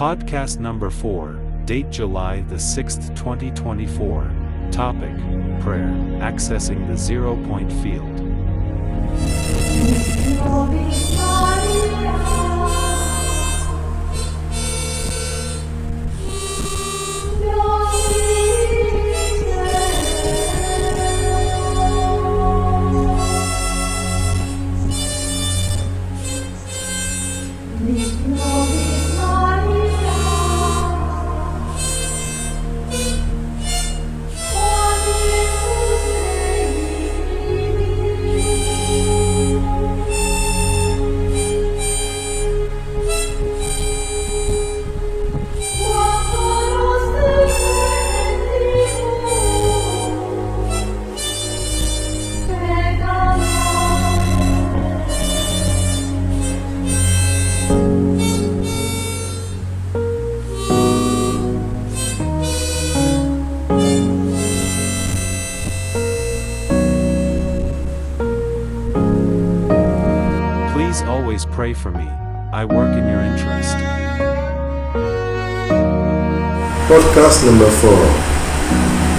Podcast number 4, date July the 6th, 2024. Topic: Prayer, accessing the 0-point field. Please always pray for me. I work in your interest. Podcast number 4,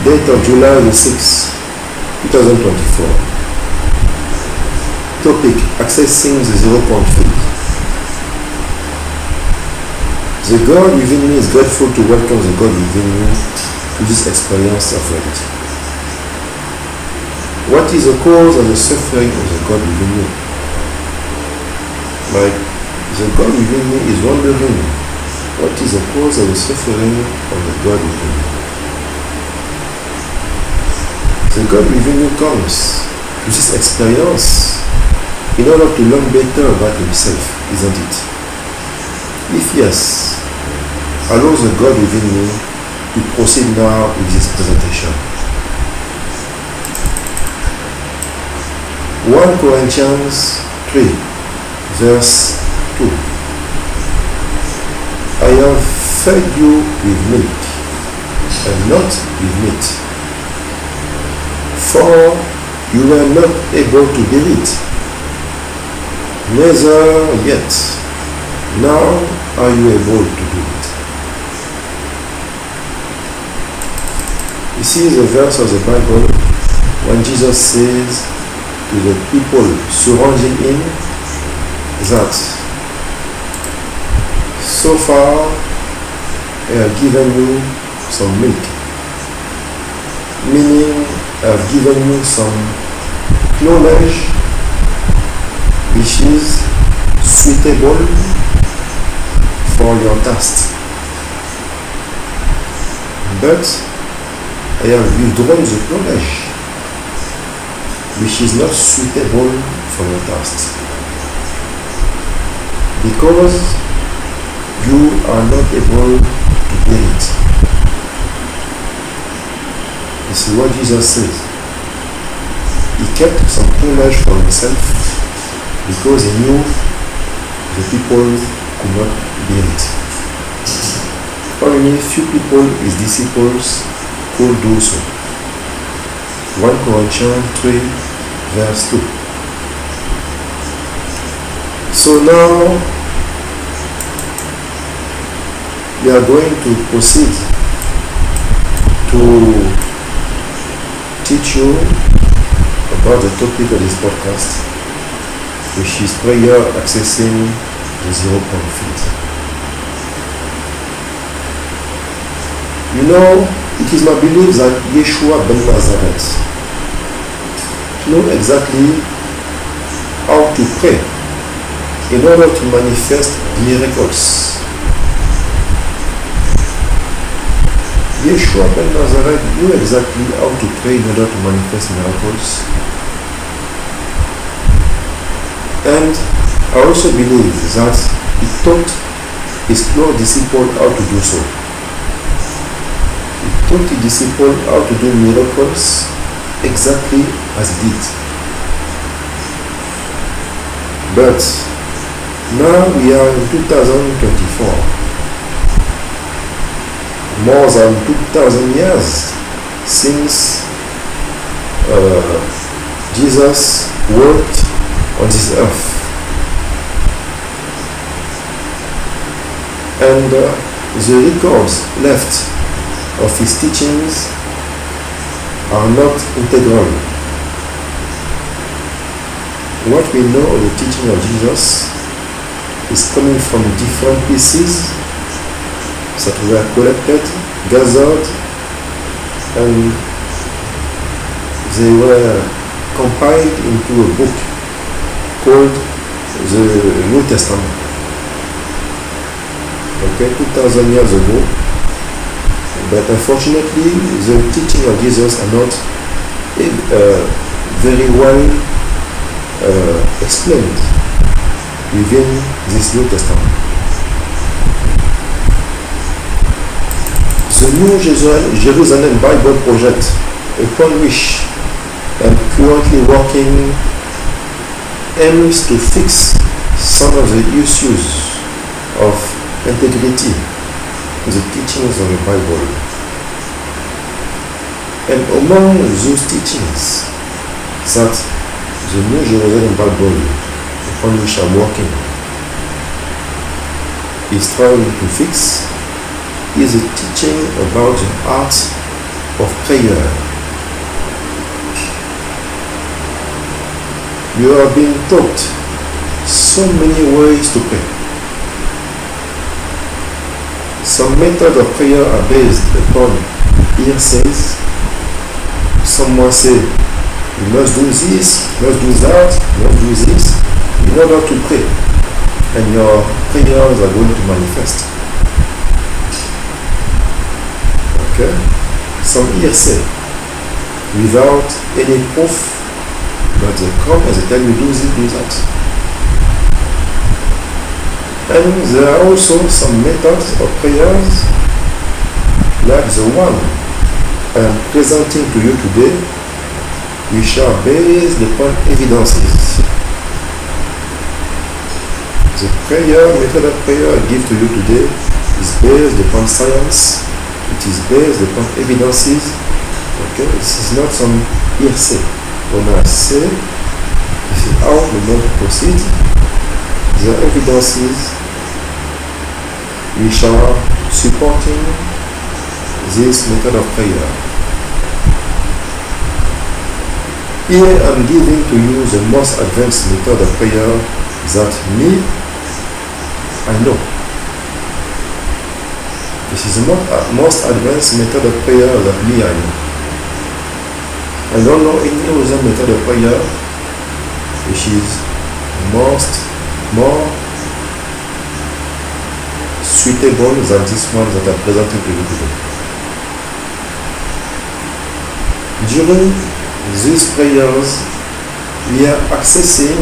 date of July the 6th, 2024. Topic: accessing the 0-point field. The God within me is grateful to welcome the God within me to this experience of reality. What is the cause of the suffering of the God within me? Like, the God within me is wondering, what is the cause of the suffering of the God within me? The God within me comes to this experience in order to learn better about himself, isn't it? If yes, allow the God within me to proceed now with this presentation. 1 Corinthians 3, verse 2. I have fed you with milk and not with meat, for you were not able to bear it, neither yet now are you able to do it. This is a verse of the Bible when Jesus says to the people surrounding him that so far I have given you some milk, meaning I have given you some knowledge which is suitable for your task, but I have withdrawn the knowledge which is not suitable for your task, because you are not able to bear it. This is what Jesus says. He kept some knowledge for himself because he knew the people could not bear it. Only few people, his disciples, could do so. 1 Corinthians 3, verse 2. So now we are going to proceed to teach you about the topic of this podcast, which is prayer accessing the 0-point field. You know, it is my belief that Yeshua ben Nazareth knew exactly how to pray in order to manifest miracles. Yeshua ben Nazareth knew exactly how to pray in order to manifest miracles. And I also believe that he taught his 12 disciples how to do so. He taught the disciples how to do miracles exactly as he did. But now we are in 2024. More than 2,000 years since Jesus worked on this earth. And the records left of his teachings are not integral. What we know of the teaching of Jesus is coming from different pieces that were collected, gathered, and they were compiled into a book called the New Testament. Okay, 2000 years ago. But unfortunately, the teaching of Jesus are not very well explained within this New Testament. The New Jerusalem Bible Project, upon which I'm currently working, aims to fix some of the issues of integrity in the teachings of the Bible. And among those teachings that the New Jerusalem Bible, upon which I'm working, is trying to fix, is a teaching about the art of prayer. You are being taught so many ways to pray. Some methods of prayer are based upon hearsays. Someone say, you must do this, you must do that, you must do this, in order to pray. And your prayers are going to manifest. Okay? Some hearsay, without any proof, but they come and they tell you do this, do that. And there are also some methods of prayers, like the one I am presenting to you today, which are based upon evidences. The method of prayer I give to you today is based upon science. It is based upon evidences. Okay, this is not some hearsay. When I say this is how we want to proceed, the evidences which are supporting this method of prayer. Here I am giving to you the most advanced method of prayer that I know. This is the most advanced method of prayer that I know. I don't know any other method of prayer which is more suitable than this one that I'm presenting to you today. During these prayers, we are accessing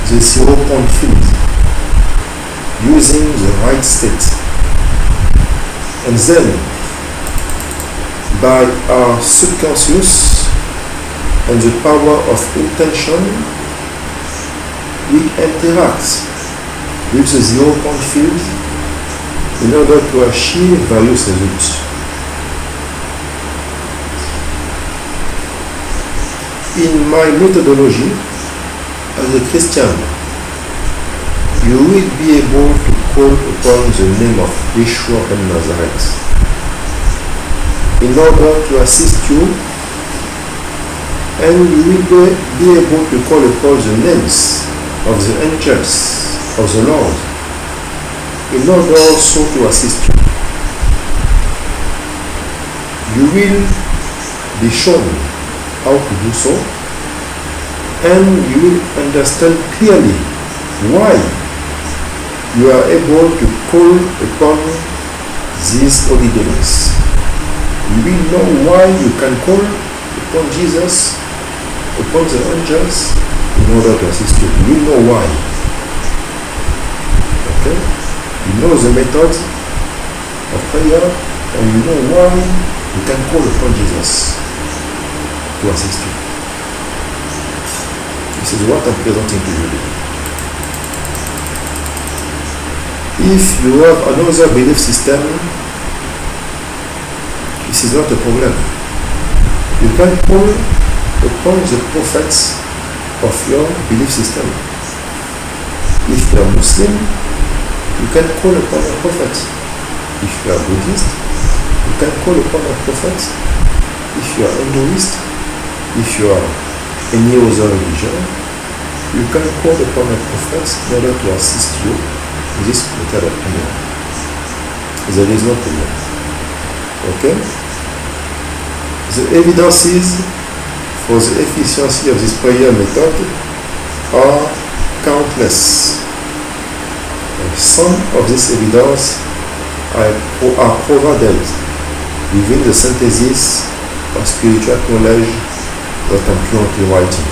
the 0-point field using the right state. And then, by our subconscious and the power of intention, we interact with the 0-point field in order to achieve various results. In my methodology, as a Christian, you will be able to call upon the name of Yeshua ben Nazareth in order to assist you, and you will be able to call upon the names of the angels of the Lord in order also to assist you. You will be shown how to do so, and you will understand clearly why you are able to call upon these holy names. You will know why you can call upon Jesus, upon the angels, in order to assist you. You will know why. Okay? You know the method of prayer, and you know why you can call upon Jesus to assist you. This is what I'm presenting to you today. If you have another belief system, this is not a problem. You can call upon the prophets of your belief system. If you are Muslim, you can call upon a prophet. If you are Buddhist, you can call upon a prophet. If you are Hinduist, if you are any other religion, you can call upon a prophet in order to assist you in this method of prayer. There is no problem. Okay? The evidences for the efficiency of this prayer method are countless. And some of this evidence are provided within the synthesis of spiritual knowledge that I'm currently writing.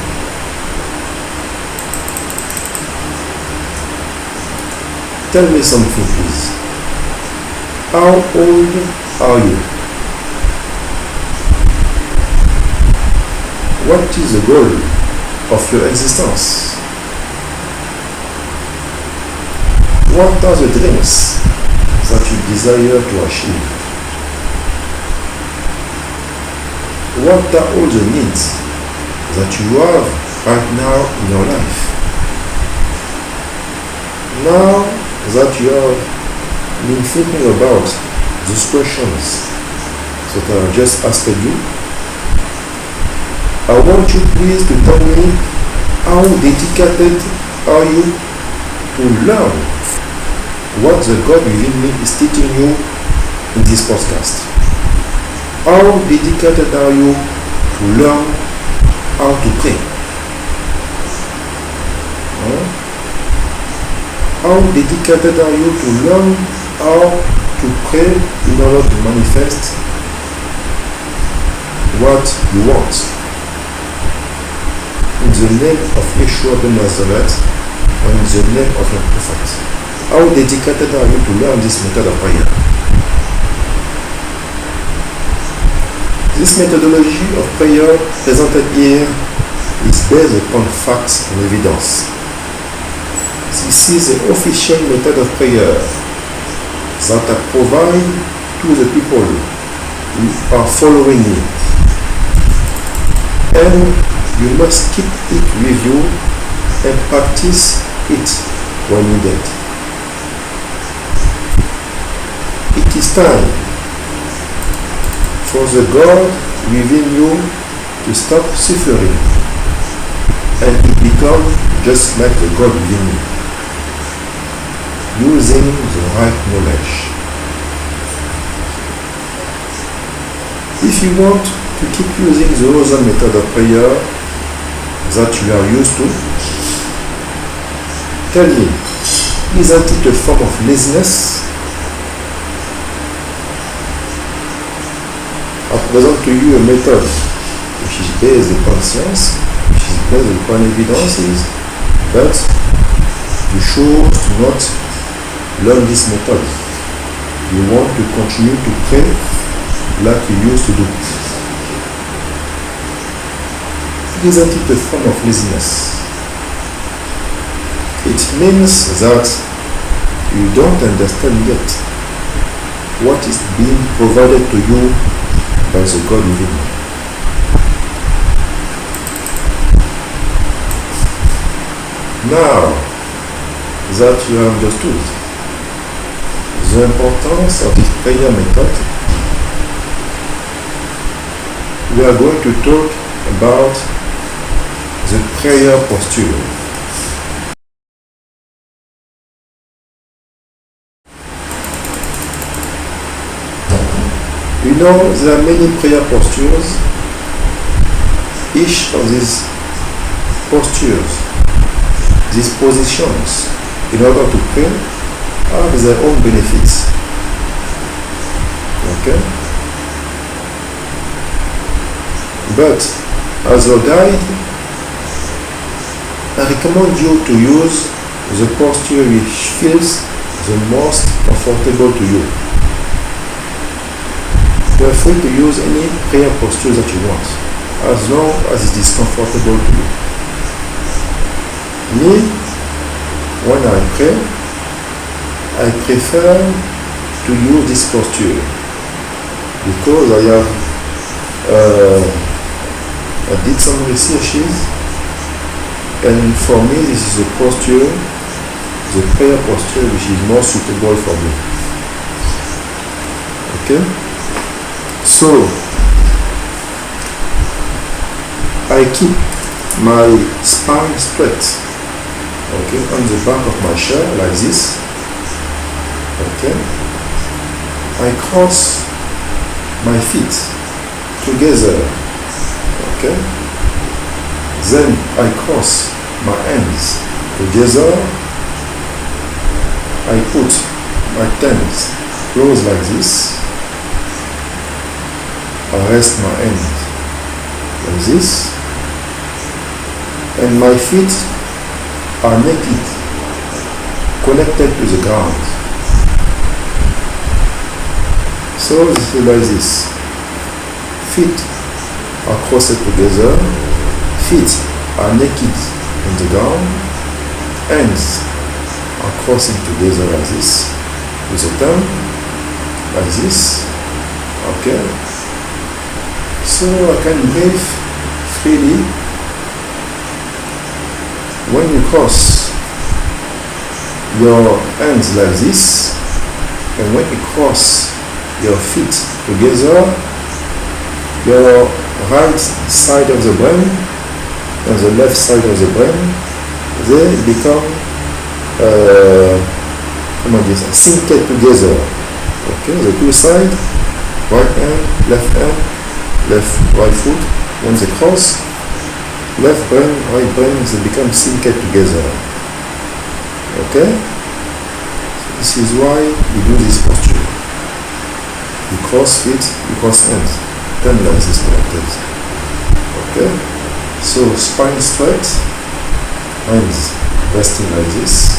Tell me something, please. How old are you? What is the goal of your existence? What are the dreams that you desire to achieve? What are all the needs that you have right now in your life? Now that you have been thinking about these questions that I just asked you, I want you please to tell me how dedicated are you to learn what the God within me is teaching you in this podcast. How dedicated are you to learn how to pray? How dedicated are you to learn how to pray in order to manifest what you want? In the name of Yeshua ben Nazareth, and in the name of your prophet. How dedicated are you to learn this method of prayer? This methodology of prayer presented here is based upon facts and evidence. This is the official method of prayer that I provide to the people who are following me. And you must keep it with you and practice it when needed. It is time for the God within you to stop suffering and to become just like the God within you, using the right knowledge. If you want to keep using the other method of prayer that you are used to, tell me, isn't it a form of laziness? I present to you a method which is based upon science, which is based upon evidences, but you choose to not learn this method. You want to continue to pray like you used to do. Isn't it a form of laziness? It means that you don't understand yet what is being provided to you by the God within you. Now that you have understood the importance of this prayer method, we are going to talk about the prayer posture. You know, there are many prayer postures. Each of these postures, these positions, in order to pray, have their own benefits. Okay? But as a guide, I recommend you to use the posture which feels the most comfortable to you. You are free to use any prayer posture that you want, as long as it is comfortable to you. Me, when I pray, I prefer to use this posture because I did some researches. And for me, this is a posture, the prayer posture, which is more suitable for me. Okay, so I keep my spine straight, okay, on the back of my chair like this. Okay, I cross my feet together. Okay, then I cross my hands together. I put my hands close like this. I rest my hand like this, and my feet are naked, connected to the ground. So this is like this. Feet are crossed together, feet are naked on the ground, hands are crossing together like this, with the thumb like this. Okay, so I can breathe freely. When you cross your hands like this, and when you cross your feet together, your right side of the brain and the left side of the brain, they become synced together. Okay, the two sides, right hand, left right foot, when they cross, left brain, right brain, they become synced together. Okay, this is why we do this posture. You cross feet, you cross hands, then like this connected. Okay, so spine straight, hands resting like this.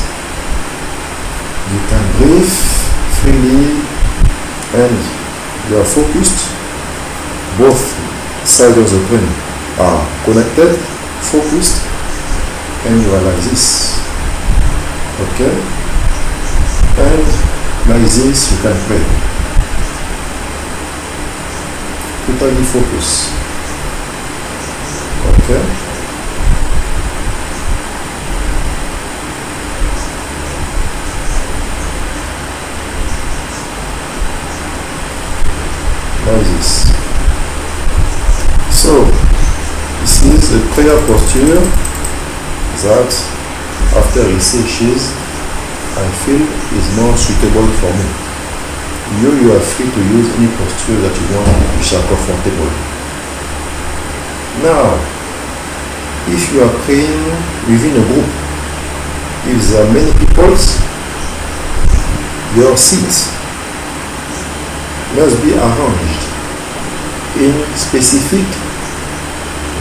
You can breathe freely and you are focused. Both sides of the brain are connected, focused, and you are like this. Okay, and like this you can pray. Totally focus. Okay, like this. So this is a prayer posture that after recessions I feel is more suitable for me. You are free to use any posture that you want, which are comfortable. Now, if you are praying within a group, if there are many people, your seat must be arranged in specific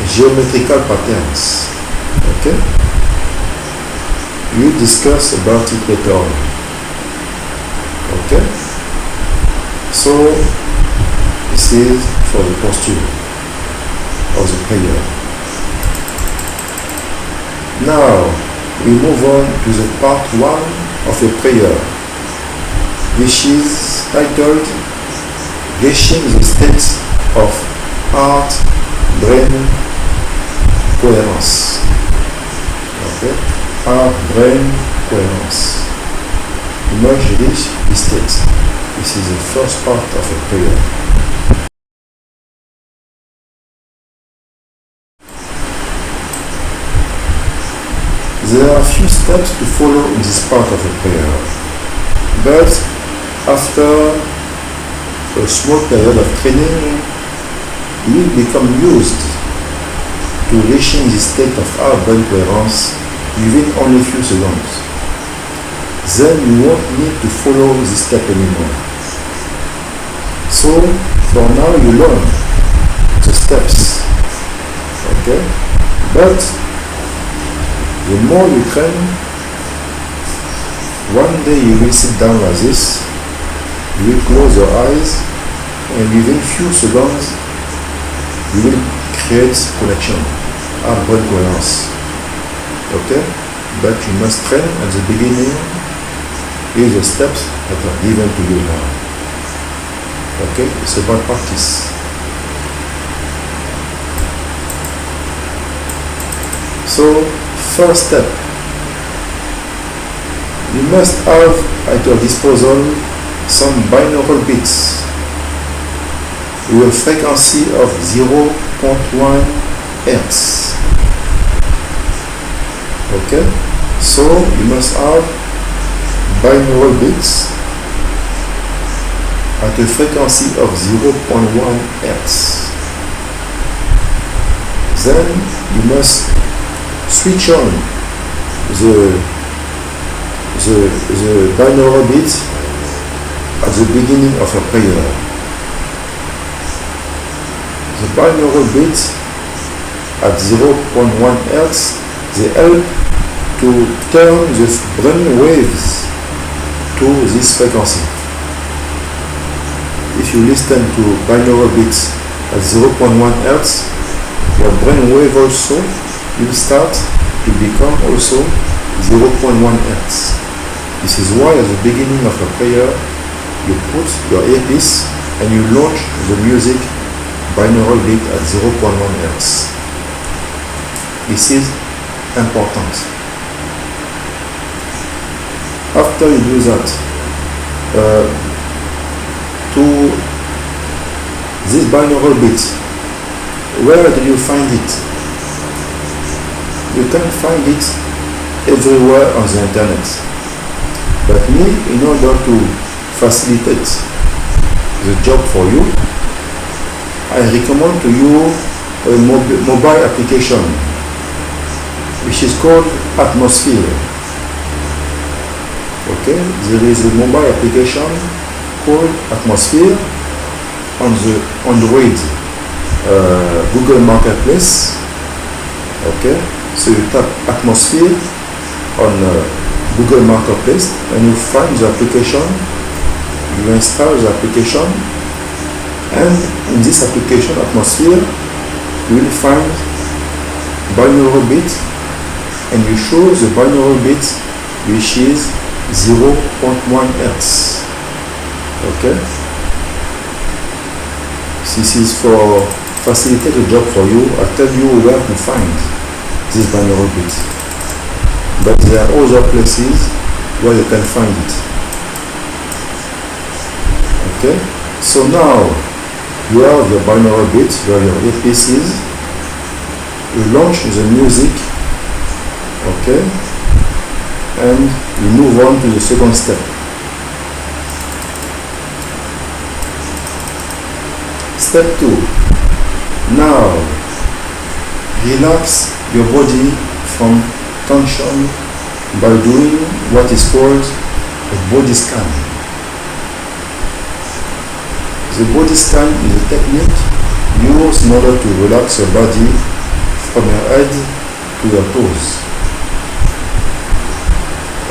geometrical patterns. Okay? We will discuss about it later on. Okay? So, this is for the posture of the prayer. Now, we move on to the part 1 of the prayer, which is titled Reaching the State of Heart-Brain Coherence. Okay? Heart-Brain Coherence. You must reach this state. This is the first part of a prayer. There are a few steps to follow in this part of a prayer, but after a small period of training, you will become used to reaching the state of heart-brain coherence within only a few seconds. Then you won't need to follow this step anymore. So, for now you learn the steps, okay? But the more you train, one day you will sit down like this, you will close your eyes, and within few seconds, you will create connection, heart-brain coherence, okay? But you must train at the beginning with the steps that are given to you now. Okay, it's about practice. So, first step, you must have at your disposal some binaural beats with a frequency of 0.1 Hertz. Okay, so you must have binaural beats at a frequency of 0.1 Hertz. Then you must switch on the binaural beat at the beginning of a prayer. The binaural beat at 0.1 Hertz, they help to turn the brain waves to this frequency. If you listen to binaural beats at 0.1 Hertz, your brain wave also will start to become also 0.1 Hertz. This is why at the beginning of a prayer, you put your earpiece and you launch the music binaural beat at 0.1 Hertz. This is important. After you do that, to this binaural beat, where do you find it? You can find it everywhere on the internet. But me, in order to facilitate the job for you, I recommend to you a mobile application which is called Atmosphere. Okay, there is a mobile application called Atmosphere on the Android Google Marketplace. Okay, so you tap Atmosphere on Google Marketplace and you find the application, you install the application, and in this application Atmosphere you will find binaural beat, and you show the binaural beat which is 0.1 Hertz. Okay, this is for facilitate the job for you. I tell you where to find this binaural beat, but there are other places where you can find it. Okay, so now you have your binaural beat, you have your earpieces, you launch the music. Okay, and we move on to the second step. Step 2. Now relax your body from tension by doing what is called a body scan. The body scan is a technique used in order to relax your body from your head to your toes.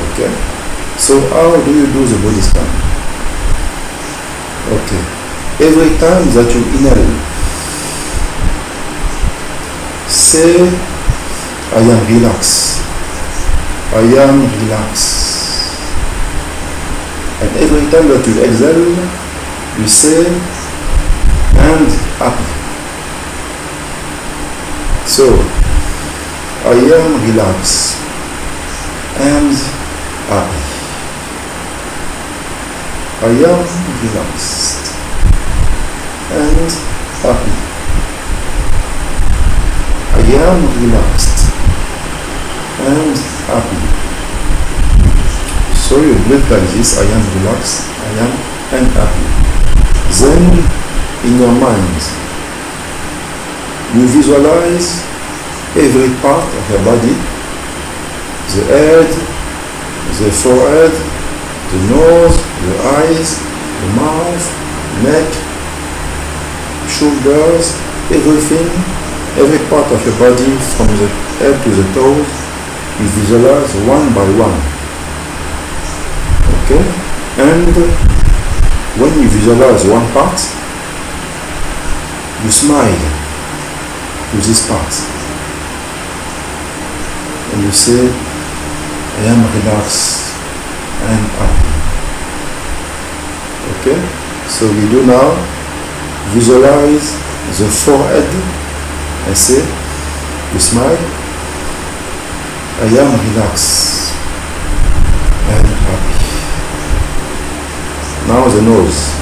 Okay, so how do you do the body scan? Okay, every time that you inhale, say I am relaxed, I am relaxed, and every time that you exhale, you say and happy. So I am relaxed and happy. I am relaxed and happy. I am relaxed and happy. So you do it like this: I am relaxed, I am and happy. Then in your mind, you visualize every part of your body: the head, the forehead, the nose, the eyes, the mouth, neck, shoulders, everything, every part of your body from the head to the toes, you visualize one by one. Okay? And when you visualize one part, you smile to this part. And you say, I am relaxed and happy. Okay, so we do now visualize the forehead and say, you smile, I am relaxed and happy. Now the nose,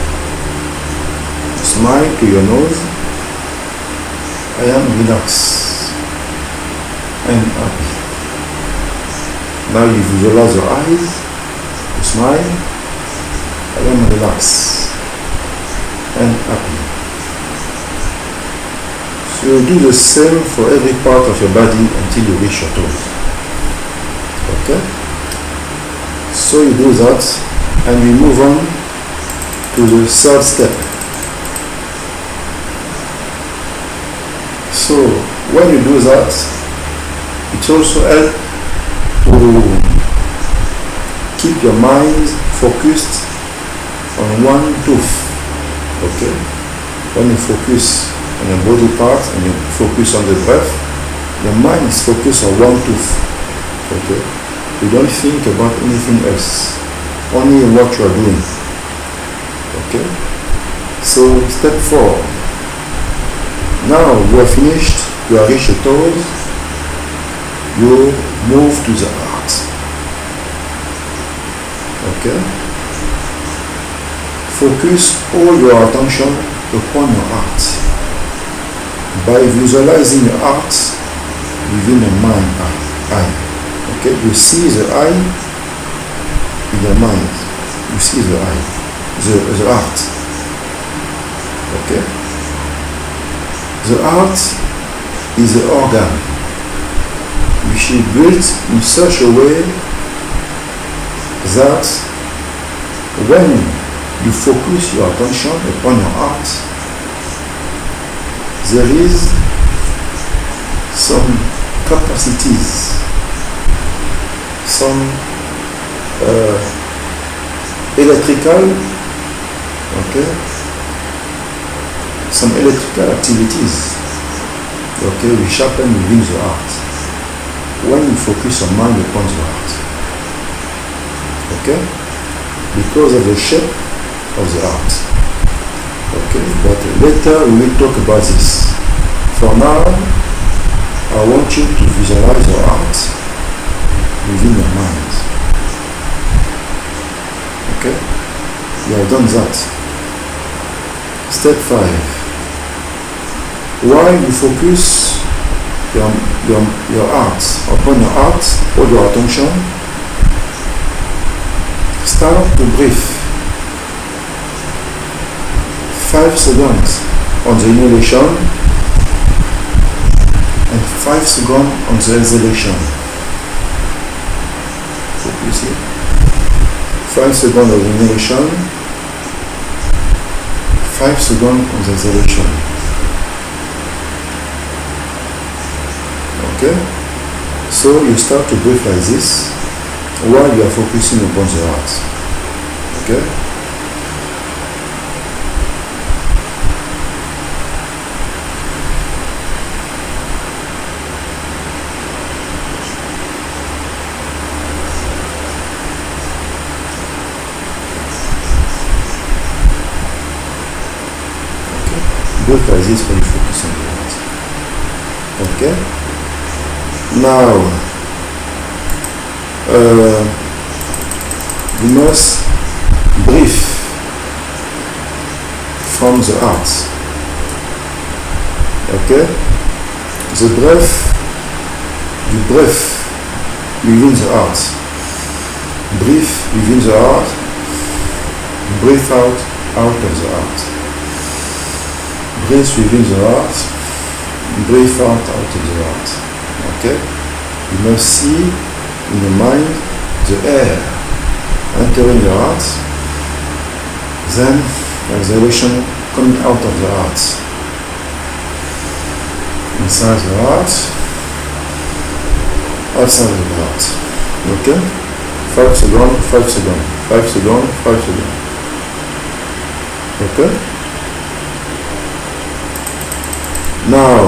smile to your nose. I am relaxed and happy. Now you visualize your eyes, you smile. I am relaxed and happy. So you do the same for every part of your body until you reach your toes. Okay? So you do that and we move on to the third step. So when you do that, it also helps to keep your mind focused on one tooth. Okay? When you focus on your body part and you focus on the breath, your mind is focused on one tooth. Okay? You don't think about anything else, only what you are doing. Okay? So step 4. Now you are finished, you are reached the toes, you move to the heart. Okay? Focus all your attention upon your heart. By visualizing your heart within the mind eye. Okay? You see the eye in your mind. You see the eye, the heart. Okay? The heart is the organ which is built in such a way that when you focus your attention upon your heart, there is some capacities, some electrical, okay, some electrical activities, okay, which happen within the heart when you focus your mind upon the heart. Okay? Because of the shape of the heart. Okay? But later we will talk about this. For now, I want you to visualize your heart within your mind. Okay? You have done that. Step 5. While you focus your heart upon your heart, hold your attention, start to breathe. 5 seconds on the inhalation and 5 seconds on the exhalation. Focus here. 5 seconds on the inhalation, 5 seconds on the exhalation. Okay? So you start to breathe like this while you are focusing upon the heart. Okay? Breathe like this when you focus on the heart. Okay? Now, you must breathe from the heart. Okay? The breath, you breathe within the heart. Breathe within the heart. Breathe out of the heart. Breathe within the heart. Breathe out of the heart. Okay? You must see in your mind the air entering your heart, then exhalation coming out of the heart. Inside the heart, outside of the heart. Okay? 5 seconds, 5 seconds, 5 seconds, 5 seconds. Okay? Now,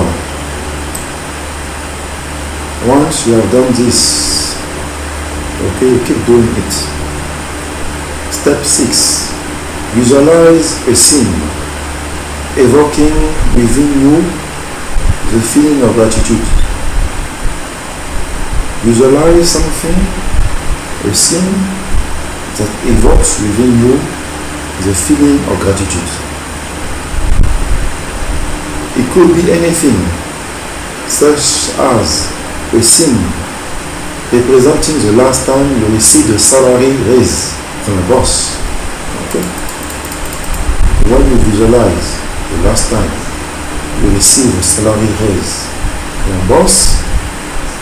once you have done this, okay, you keep doing it. Step 6. Visualize a scene evoking within you the feeling of gratitude. Visualize something, a scene that evokes within you the feeling of gratitude. It could be anything, such as a scene representing the last time you received a salary raise from a boss. Okay? When you visualize the last time you receive a salary raise from a boss,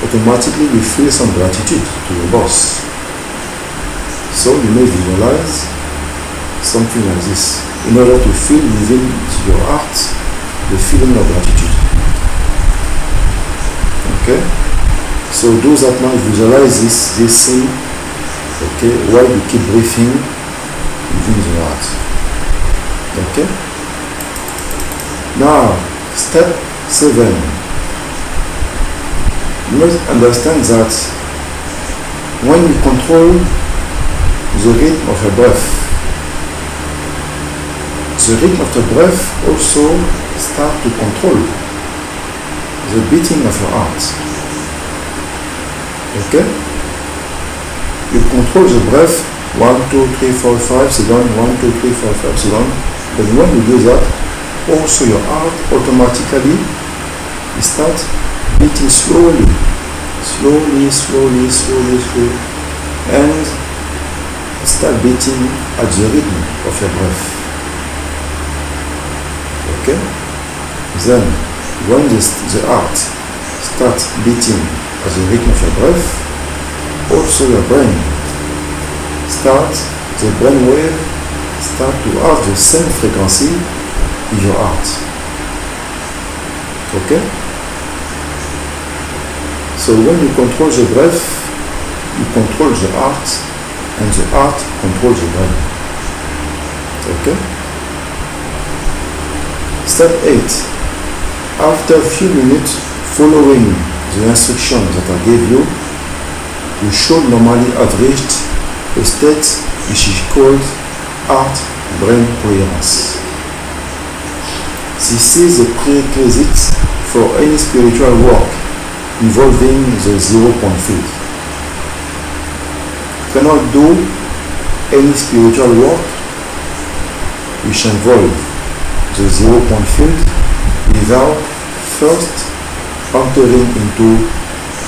automatically you feel some gratitude to your boss. So you may visualize something like this in order to feel within your heart the feeling of gratitude. Okay? So those that now visualize this scene, okay, while you keep breathing within the heart. Okay? Now, step 7. You must understand that when you control the rhythm of your breath, the rhythm of the breath also start to control the beating of your heart. Okay? You control the breath 1, 2, 3, 4, 5 seconds, 1, 2, 3, 4, 5 seconds. But when you do that, also your heart automatically starts beating slowly, and start beating at the rhythm of your breath. Okay? Then, when the heart starts beating at the rhythm of your breath, also your brain the brain wave start to have the same frequency in your heart. Okay? So when you control the breath, you control the heart, and the heart controls the brain. Okay? Step 8. After a few minutes following the instructions that I gave you, you should normally have reached a state which is called heart-brain coherence. This is a prerequisite for any spiritual work involving the zero-point field. You cannot do any spiritual work which involves the zero-point field without first entering into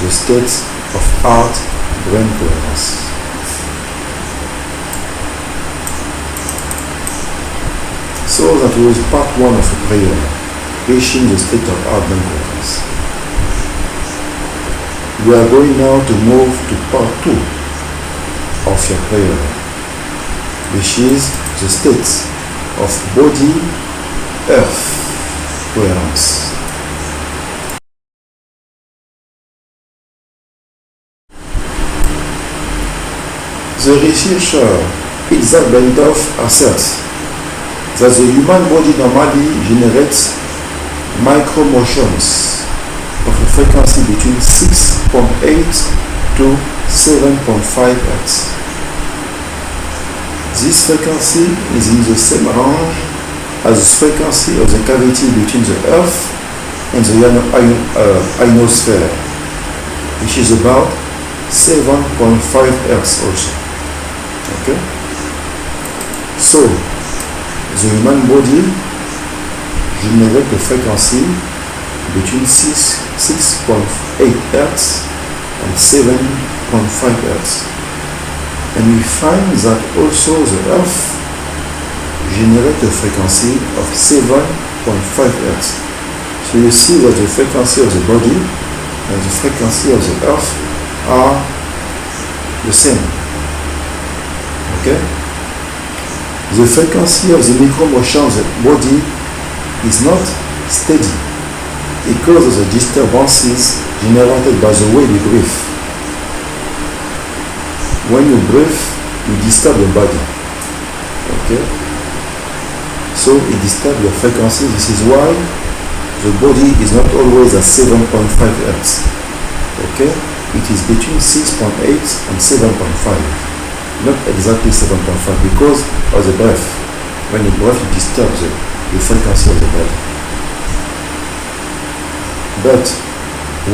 the state of heart-brain coherence. So that was part 1 of a prayer, reaching the state of heart-brain coherence. We are going now to move to part 2 of your prayer, which is the state of body-earth coherence. The researcher Isaac Bendorf asserts that the human body normally generates micro-motions of a frequency between 6.8 to 7.5 Hz. This frequency is in the same range as the frequency of the cavity between the Earth and the ionosphere, which is about 7.5 Hz also. Okay? So, the human body generates a frequency between 6.8 Hz and 7.5 Hz. And we find that also the Earth generates a frequency of 7.5 Hz. So you see that the frequency of the body and the frequency of the Earth are the same. Okay? The frequency of the micro-motion of the body is not steady because of the disturbances generated by the way we breathe. When you breathe, you disturb your body. Okay? So it disturbs your frequency. This is why the body is not always at 7.5 Hz. Okay? It is between 6.8 and 7.5. Not exactly 7.5 because of the breath. When you breathe, it disturbs the frequency of the body. But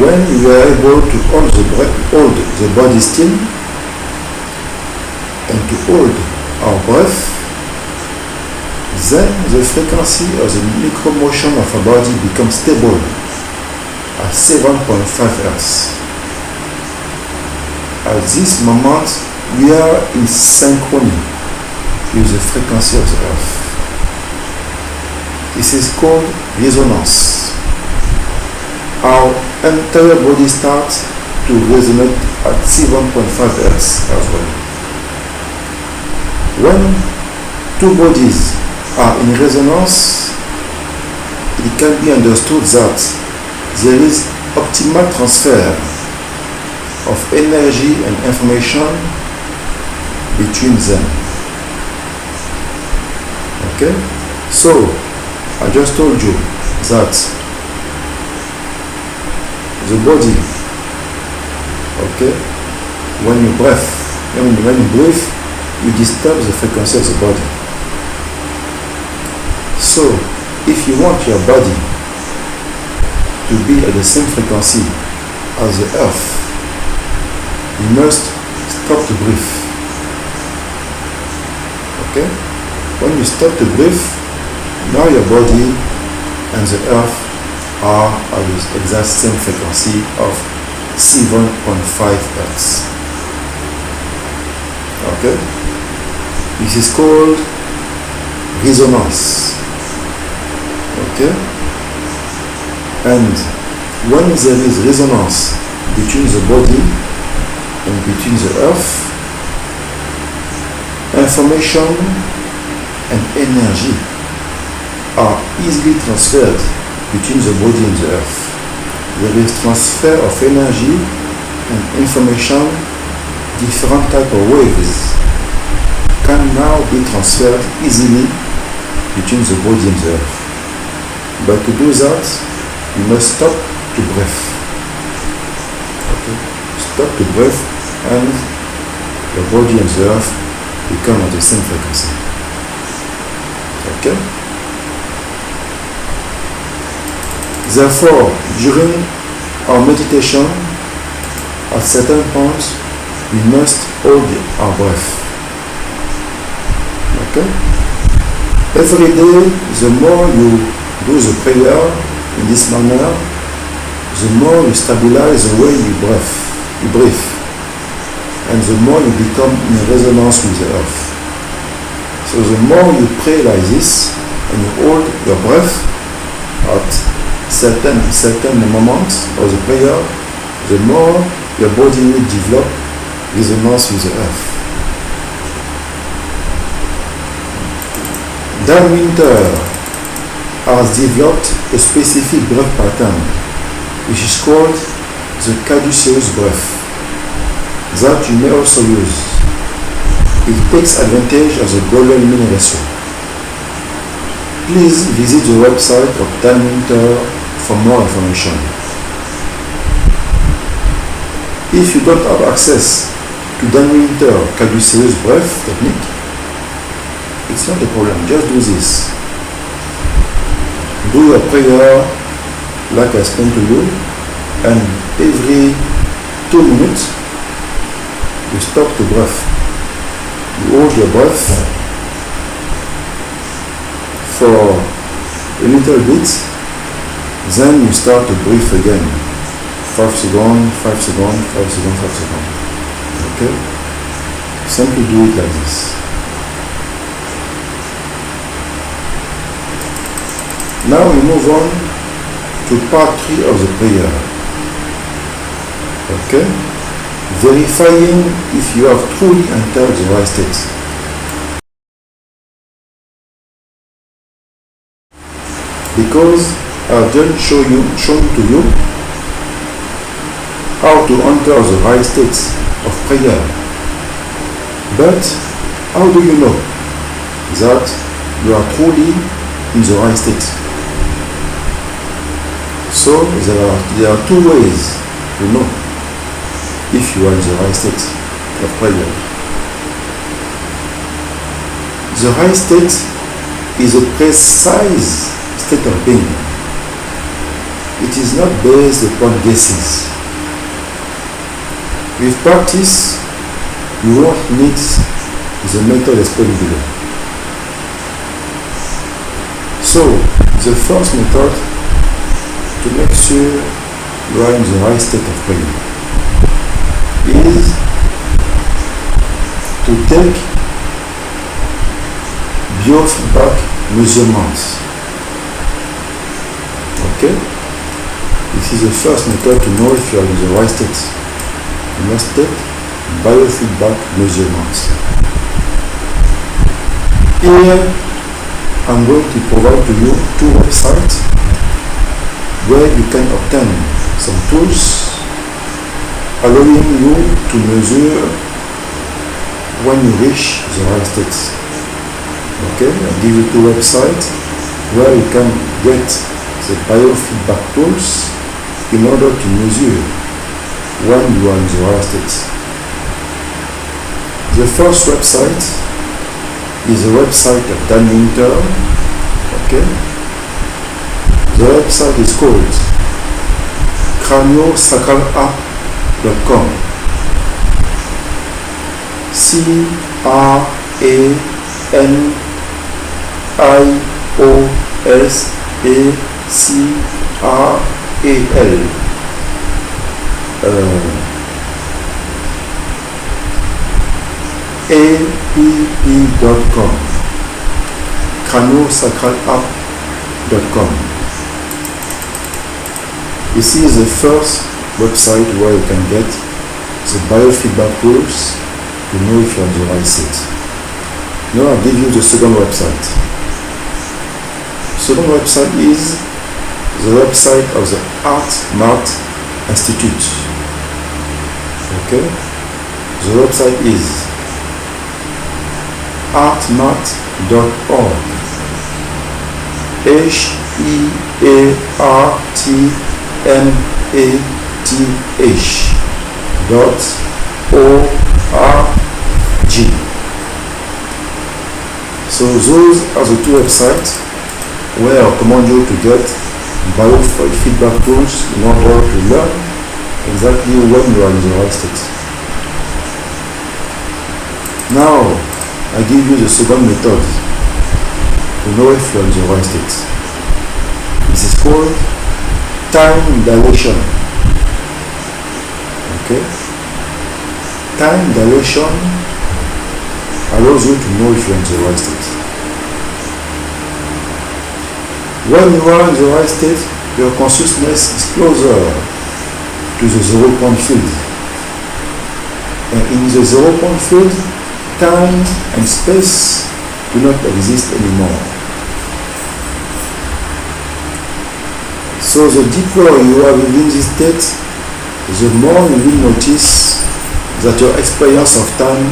when we are able to hold the body still and to hold our breath, Then the frequency of the micro-motion of a body becomes stable at 7.5 Hz. At this moment, we are in synchrony with the frequency of the earth. This is called resonance. Our entire body starts to resonate at 7.5 Hz as well. When two bodies are in resonance, it can be understood that there is optimal transfer of energy and information between them. Okay? So, I just told you that the body, okay, when you breathe, you disturb the frequency of the body. So, if you want your body to be at the same frequency as the earth, you must stop to breathe. Okay? When you stop to breathe, now your body and the earth are at the exact same frequency of 7.5 Hz. Okay? This is called resonance. Okay? And when there is resonance between the body and between the earth, information and energy are easily transferred between the body and the earth. There is transfer of energy and information. Different type of waves can now be transferred easily between the body and the earth. But to do that, you must stop to breathe. Okay? Stop to breathe, and your body and the earth become at the same frequency. Okay? Therefore, during our meditation, at certain points, we must hold our breath. Okay? Every day, the more you do the prayer in this manner, the more you stabilize the way you breathe, and the more you become in resonance with the earth. So the more you pray like this, and you hold your breath at certain moments of the prayer, the more your body will develop resonance with the earth. Dan Winter has developed a specific breath pattern, which is called the caduceus breath, that you may also use. It takes advantage of the golden mean ratio. Please visit the website of Dan Winter for more information. If you don't have access to Dan Winter caduceus breath technique, it's not a problem, just do this. Do your prayer like I explained to you, and every 2 minutes you stop to breath. You hold your breath for a little bit, then you start to breathe again. 5 seconds, 5 seconds, 5 seconds, 5 seconds. Okay? Simply do it like this. Now we move on to part 3 of the prayer. Okay? Verifying if you have truly entered the right state. Because I've just shown to you how to enter the right state of prayer. But how do you know that you are truly in the right state? So there are 2 ways to know if you are in the right state of prayer. The right state is a precise state of being. It is not based upon guesses. With practice, you won't need the method explained below. So, the first method to make sure you are in the right state of prayer is to take biofeedback measurements. Okay? This is the first method to know if you are in the right state. You must take biofeedback measurements. Here, I'm going to provide to you 2 websites where you can obtain some tools allowing you to measure when you reach the right state. Okay, I'll give you 2 websites where you can get the biofeedback tools in order to measure when you are in the right state. The first website is the website of Dan Minter. Okay, the website is called craniosacralapp.com. craniosacralapp.com. craniosacralapp.com. This is the first website where you can get the biofeedback tools to know if you are on the right state. Now I'll give you the second website. Second website is the website of the HeartMath Institute. Okay? The website is heartmath.org. HeartMath.org. So those are the 2 websites where I recommend you to get biofeedback tools in order to learn exactly when you are in the right state. Now, I give you the second method to know if you are in the right state. This is called time dilation. Okay? Time dilation allows you to know if you are in the right state. When you are in the right state, your consciousness is closer to the 0 point field. And in the 0 point field, time and space do not exist anymore. So the deeper you are within this state, the more you will notice that your experience of time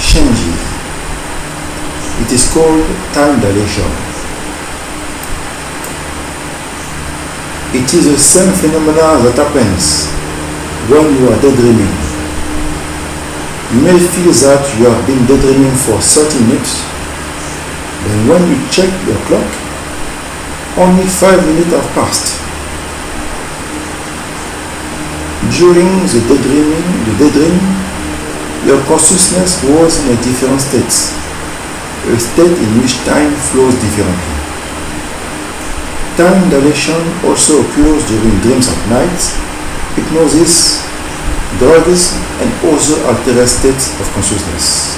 changes. It is called time dilation. It is the same phenomena that happens when you are daydreaming. You may feel that you have been daydreaming for 30 minutes, but when you check your clock, only 5 minutes have passed. During the daydream, your consciousness was in a different state, a state in which time flows differently. Time dilation also occurs during dreams at night, hypnosis, drugs, and other altered states of consciousness.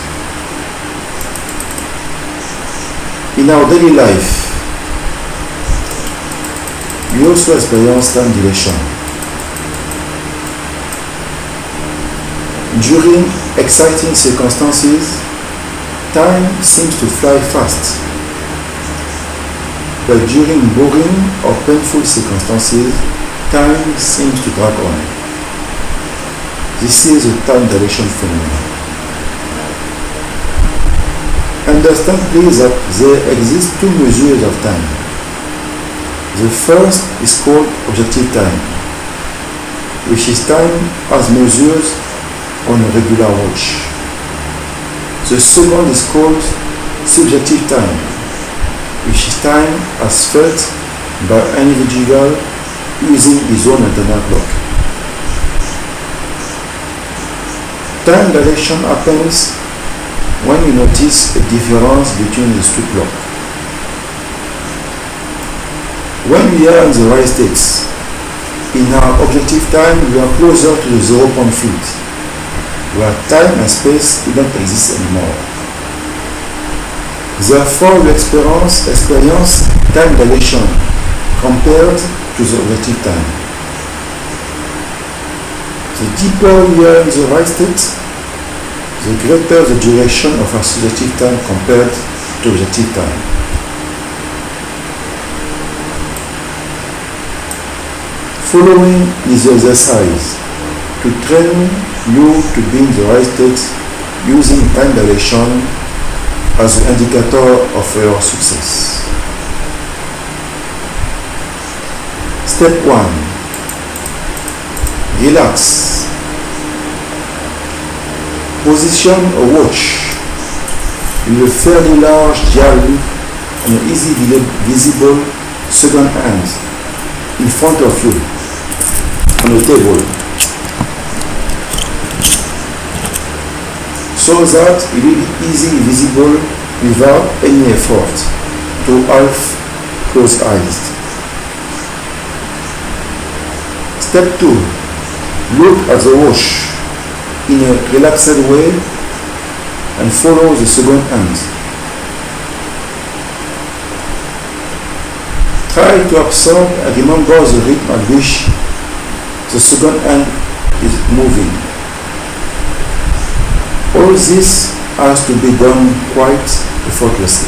In our daily life, we also experience time dilation. During exciting circumstances, time seems to fly fast. But during boring or painful circumstances, time seems to drag on. This is a time dilation phenomenon. Understand please that there exist 2 measures of time. The first is called objective time, which is time as measured on a regular watch. The second is called subjective time, which is time as felt by an individual using his own internal clock. Time dilation happens when you notice a difference between these 2 clocks. When we are in the right states, in our objective time, we are closer to the 0-point field, where time and space do not exist anymore. Therefore, we experience time dilation compared to the objective time. The deeper we are in the right state, the greater the duration of our subjective time compared to objective time. Following is the exercise to train you to be in the right state using time dilation as the indicator of your success. Step 1. Relax. Position a watch with a fairly large dial and an easily visible second hand in front of you on the table, so that it will be easily visible without any effort to half closed eyes. Step 2. Look at the watch in a relaxed way and follow the second hand. Try to absorb and remember the rhythm at which the second hand is moving. All this has to be done quite effortlessly.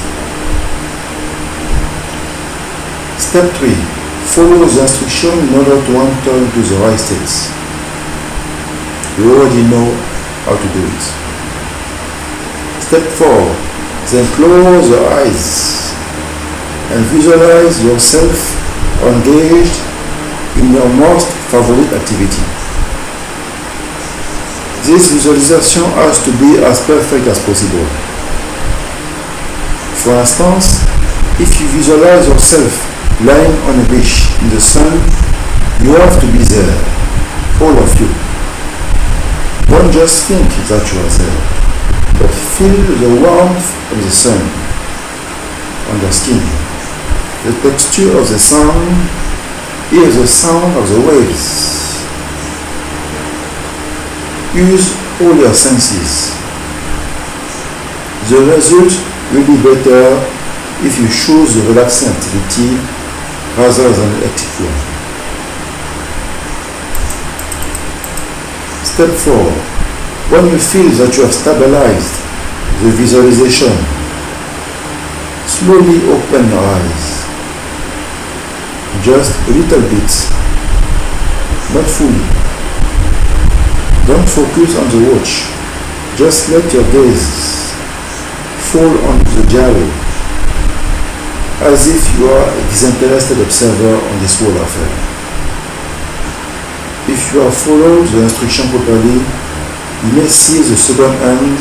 Step 3. Follow the instruction in order to enter into the right states. You already know how to do it. Step 4. Then close your eyes and visualize yourself engaged in your most favorite activity. This visualization has to be as perfect as possible. For instance, if you visualize yourself lying on a beach in the sun, you have to be there, all of you. Don't just think that you are there, but feel the warmth of the sun on your skin, the texture of the sun, hear the sound of the waves. Use all your senses. The result will be better if you choose the relaxing activity rather than the active one. Step 4. When you feel that you have stabilized the visualization, slowly open your eyes. Just a little bit, not fully. Don't focus on the watch. Just let your gaze fall on the diary, as if you are a disinterested observer on this whole affair. If you have followed the instruction properly, you may see the second hand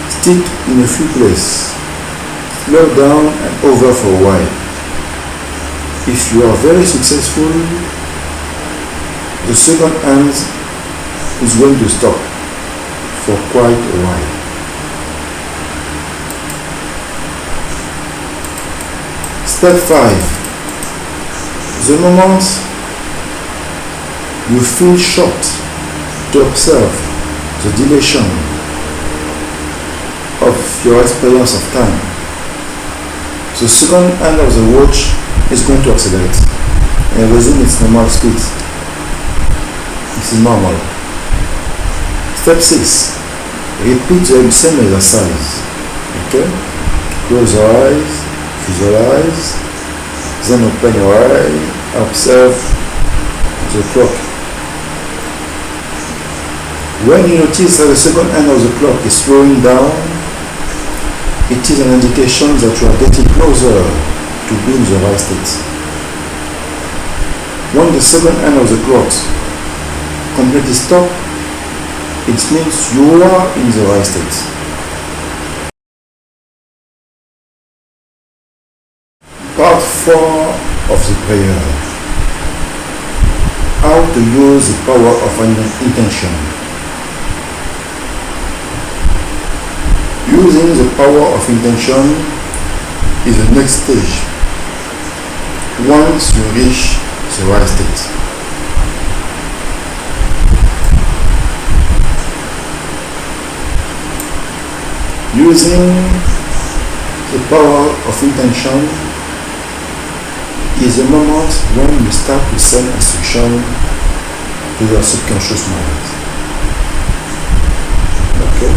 stick in a few places, slow down and over for a while. If you are very successful, the second hand is going to stop for quite a while. Step 5. The moment you feel shocked to observe the dilation of your experience of time, the second hand of the watch is going to accelerate and resume its normal speed. This is normal. Step 6. Repeat the same exercise. Okay? Close your eyes, visualize, then open your eye, observe the clock. When you notice that the second hand of the clock is slowing down, it is an indication that you are getting closer to being in the right state. When the second hand of the clock completely stops, it means you are in the right state. Part 4 of the prayer. How to use the power of an intention. Using the power of intention is the next stage once you reach the right state. Using the power of intention is a moment when you start to send instruction to your subconscious mind. Okay?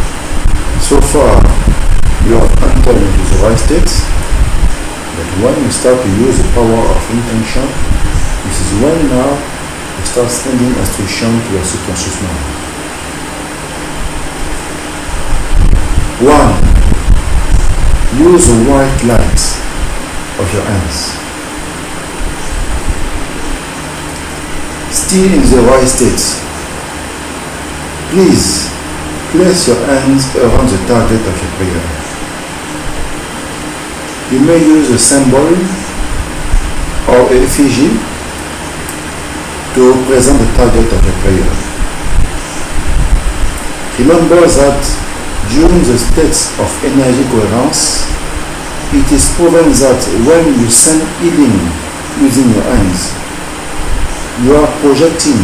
So far, you have entered into the right state, but when you start to use the power of intention, this is when now you start sending instruction to your subconscious mind. 1. Use the white light of your hands. Still in the right state, please place your hands around the target of your prayer. You may use a symbol or a effigy to represent the target of your prayer. Remember that during the states of energy coherence, it is proven that when you send healing using your hands, you are projecting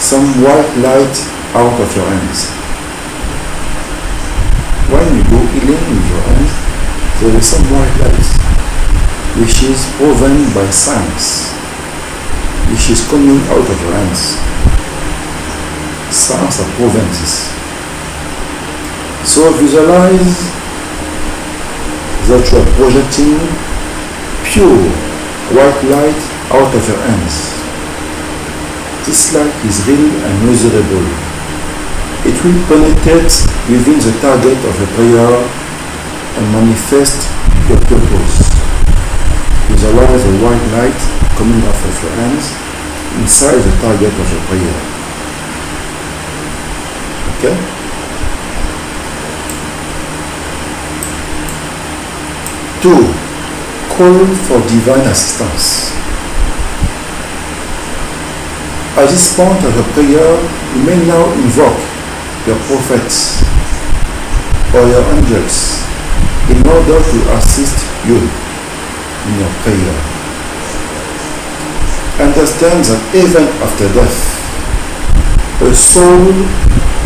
some white light out of your hands. When you do healing with your hands, there is some white light, which is proven by science, which is coming out of your hands. Science has proven this. So visualize that you are projecting pure white light out of your hands. This light is real and measurable. It will penetrate within the target of your prayer and manifest your purpose. Visualize the white light coming out of your hands inside the target of your prayer. Okay? 2. Call for divine assistance. At this point of your prayer, you may now invoke your prophets or your angels in order to assist you in your prayer. Understand that even after death, a soul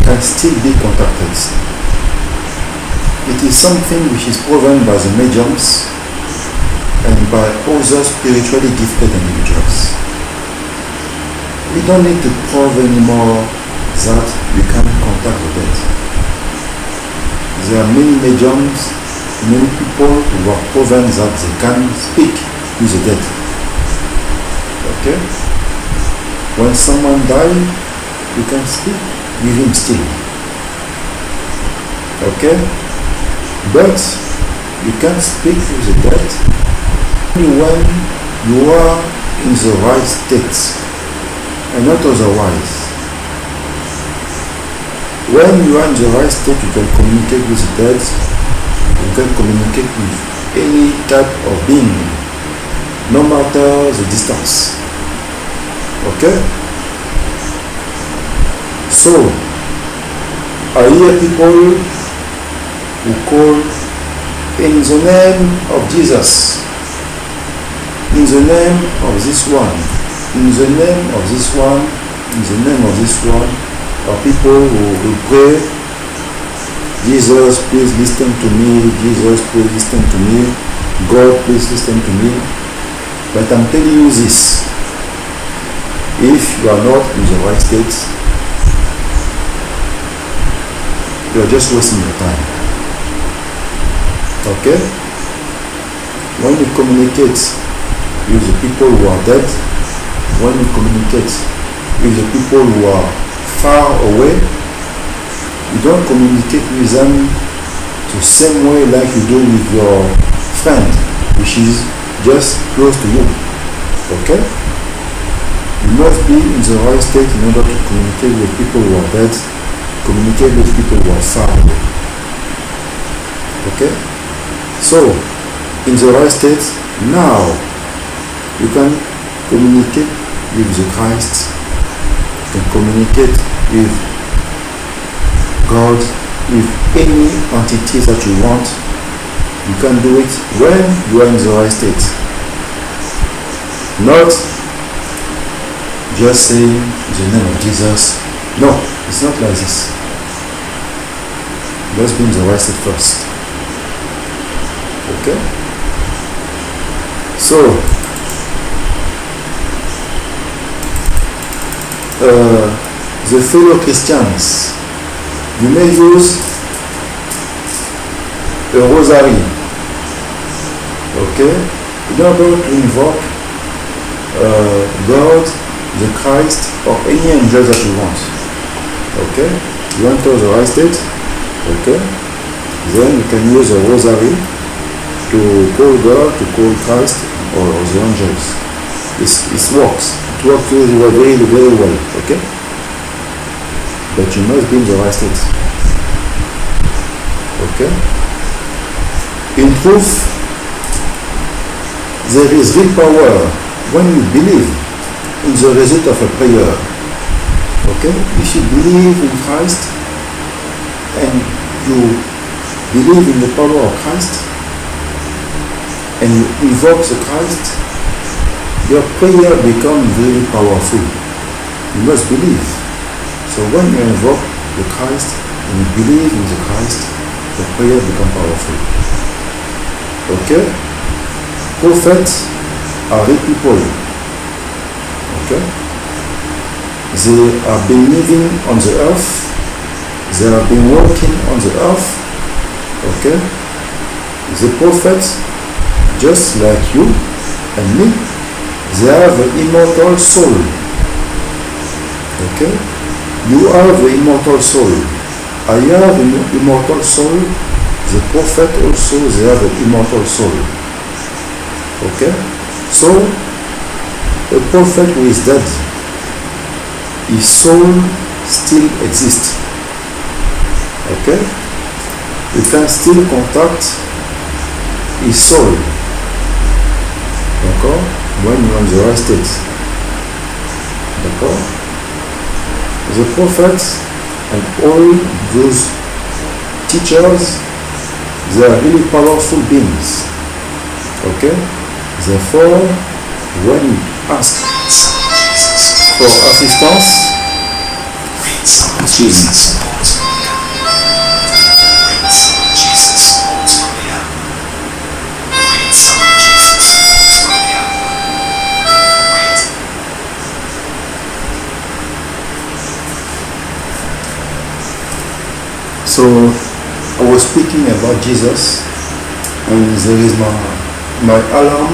can still be contacted. It is something which is proven by the mediums and by other spiritually gifted individuals. We don't need to prove anymore that we can contact the dead. There are many mediums, many people who have proven that they can speak to the dead. Okay? When someone dies, you can speak with him still. Okay? But you can speak with the dead only when you are in the right state and not otherwise. When you are in the right state, you can communicate with the dead, you can communicate with any type of being, no matter the distance. Okay? So, I hear people who call in the name of Jesus, in the name of this one, in the name of this one, in the name of this one, or people who pray, Jesus, please listen to me, Jesus, please listen to me, God, please listen to me. But I'm telling you this, if you are not in the right state, you are just wasting your time. Okay? When you communicate with the people who are dead, when you communicate with the people who are far away, you don't communicate with them the same way like you do with your friend, which is just close to you. Okay? You must be in the right state in order to communicate with people who are dead, communicate with people who are far away. Okay? So, in the right state, now you can communicate with the Christ, you can communicate with God, with any entity that you want. You can do it when you are in the right state. Not just saying the name of Jesus. No, it's not like this. You must be in the right state first. Okay? So, the fellow Christians, you may use a rosary, okay, in order to invoke God, the Christ, or any angel that you want. Okay, you enter the right state. Okay, then you can use a rosary to call God, to call Christ, or the angels. It works. It works very, very well. Okay, but you must be in the right state. Okay. In truth, there is real power when you believe in the result of a prayer. Okay? If you believe in Christ and you believe in the power of Christ and you invoke the Christ, your prayer becomes very powerful. You must believe. So when you invoke the Christ and you believe in the Christ, the prayer becomes powerful. Okay? Prophets are real people. Okay? They have been living on the earth. They have been working on the earth. Okay? The prophets, just like you and me, they have an immortal soul. Okay? You have the immortal soul. I have an immortal soul. The prophet also, they have an immortal soul. Okay? So, a prophet who is dead, his soul still exists. Okay? You can still contact his soul. D'accord? When you are in the right state. D'accord? The prophets and all those teachers, they are really powerful beings. Okay? Therefore, when you ask for assistance, so I was speaking about Jesus, and there is my alarm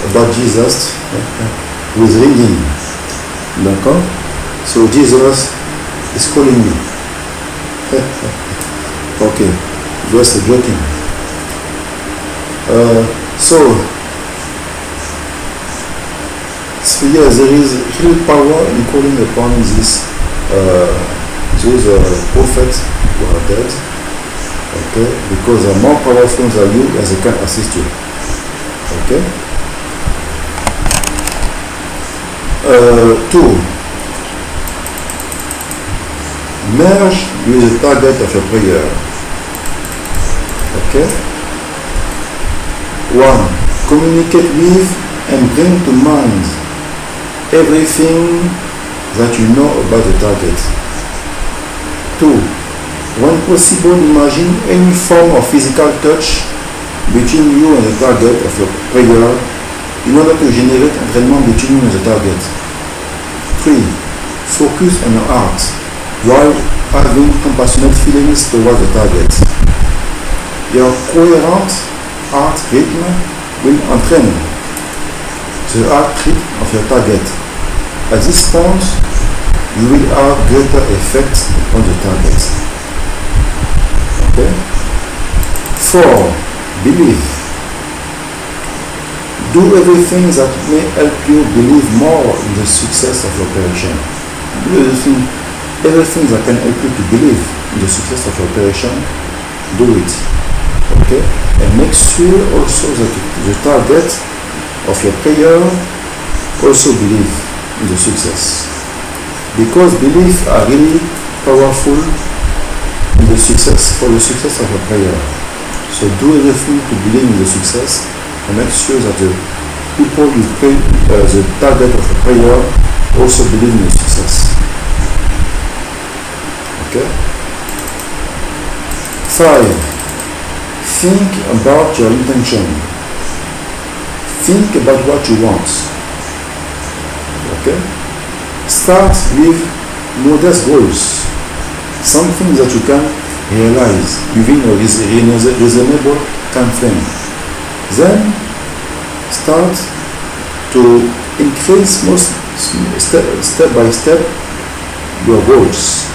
about Jesus was ringing. D'accord? So Jesus is calling me. Okay, just joking. So yeah, there is real power in calling upon those prophets who are dead. Okay, because they are more powerful than you, and they can assist you. Okay. 2. Merge with the target of your prayer. Okay. 1. Communicate with and bring to mind everything that you know about the target. 2. When possible, imagine any form of physical touch between you and the target of your prayer in order to generate entraînement between you and the target. 3. Focus on your heart while having compassionate feelings towards the target. Your coherent heart rhythm will entrain the heart rate of your target. At this point, you will have greater effect on the target. Okay? 4. Believe. Do everything that may help you believe more in the success of your operation. Do everything that can help you to believe in the success of your operation. Do it. Okay? And make sure also that the target of your prayer also believe in the success. Because belief are really powerful in the success, for the success of your prayer. So do everything to believe in the success and make sure that the people you pray, the target of a prayer, also believe in your success. Okay? 5. Think about your intention. Think about what you want. Okay? Start with modest goals. Something that you can realize within a reasonable time frame. Then start to increase step by step your goals.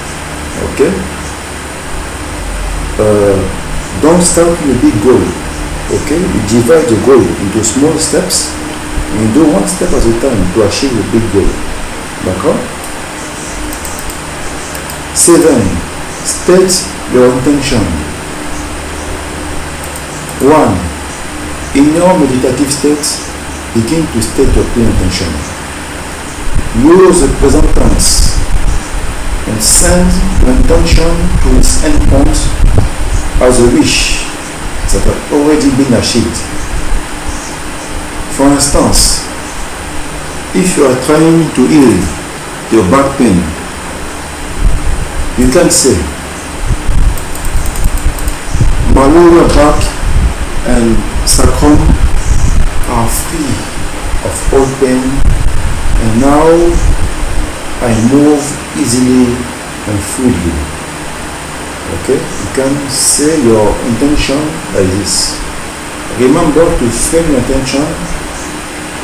Okay? Don't start with a big goal. Okay? You divide the goal into small steps and you do one step at a time to achieve a big goal. D'accord? 7. State your intention. 1. In your meditative state, begin to state your clear intention. Use the present tense and send your intention to its endpoint as a wish that has already been achieved. For instance, if you are trying to heal your back pain, you can say, my lower back and sacrum are free of all pain, and now I move easily and freely. Okay? You can say your intention like this. Remember to frame your intention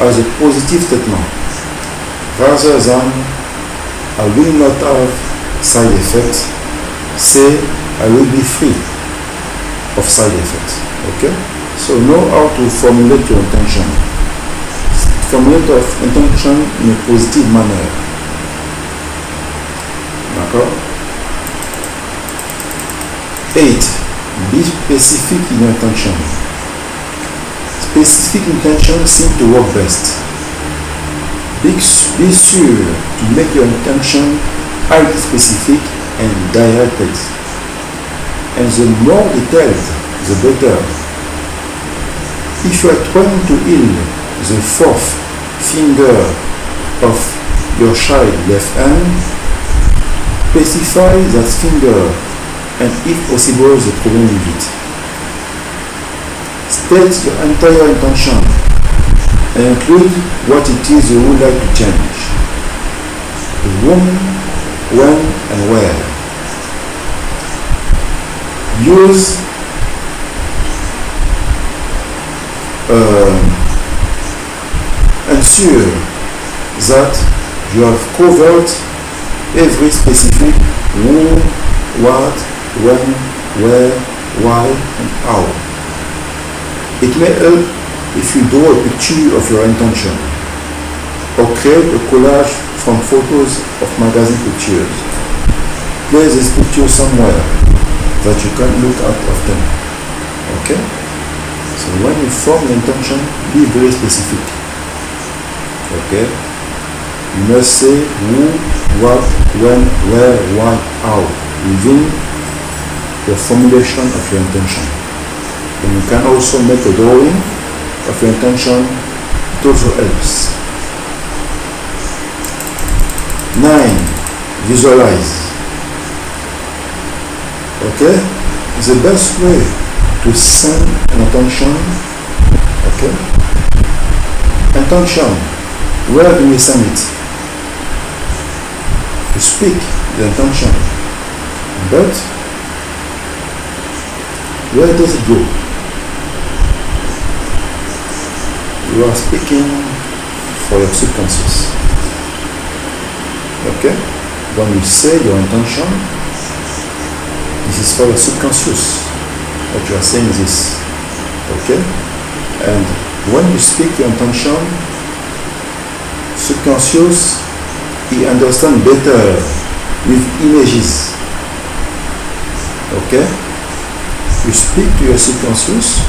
as a positive statement rather than I will not have side effects. Say I will be free of side effects. Okay? So know how to formulate your intention. Formulate your intention in a positive manner. D'accord? 8. Be specific in your intention. Specific intention seems to work best. Be sure to make your intention highly specific and directed. And the more detailed, the better. If you are trying to heal the fourth finger of your child left hand, specify that finger and if possible the problem with it. State your entire intention and include what it is you would like to change. The whom, when and where. Use ensure that you have covered every specific who, what, when, where, why, and how. It may help if you draw a picture of your intention or create a collage from photos of magazine pictures. Place this picture somewhere that you can look at often. Okay? So when you form the intention, be very specific. Okay? You must say who, what, when, where, why, how within the formulation of your intention. And you can also make a drawing of your intention. It also helps. 9. Visualize. Okay? The best way to send an intention. Okay? Intention. Where do we send it? To speak the intention. But where does it go? You are speaking for your subconscious. Okay? When you say your intention, this is for your subconscious. What you are saying is this. Okay? And when you speak your intention, subconscious, he understands better with images. Okay? You speak to your subconscious.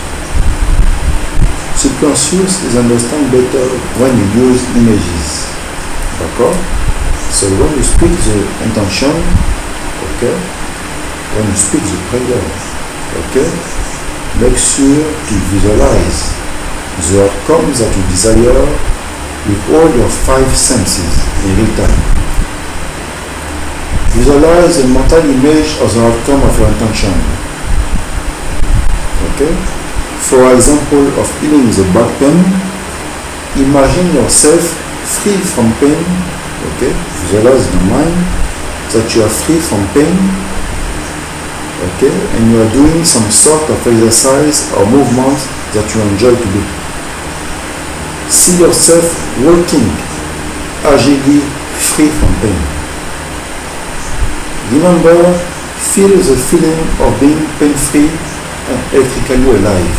Subconscious is understand better when you use images. D'accord? So when you speak the intention, okay? When you speak the prayer, okay? Make sure to visualize the outcomes that you desire with all your 5 senses in real time. Visualize a mental image of the outcome of your intention. Okay? For example, of healing the back pain, imagine yourself free from pain. Okay? Visualize in your mind that you are free from pain. Okay? And you are doing some sort of exercise or movement that you enjoy to do. See yourself walking agilely free from pain. Remember, feel the feeling of being pain-free and electrically alive.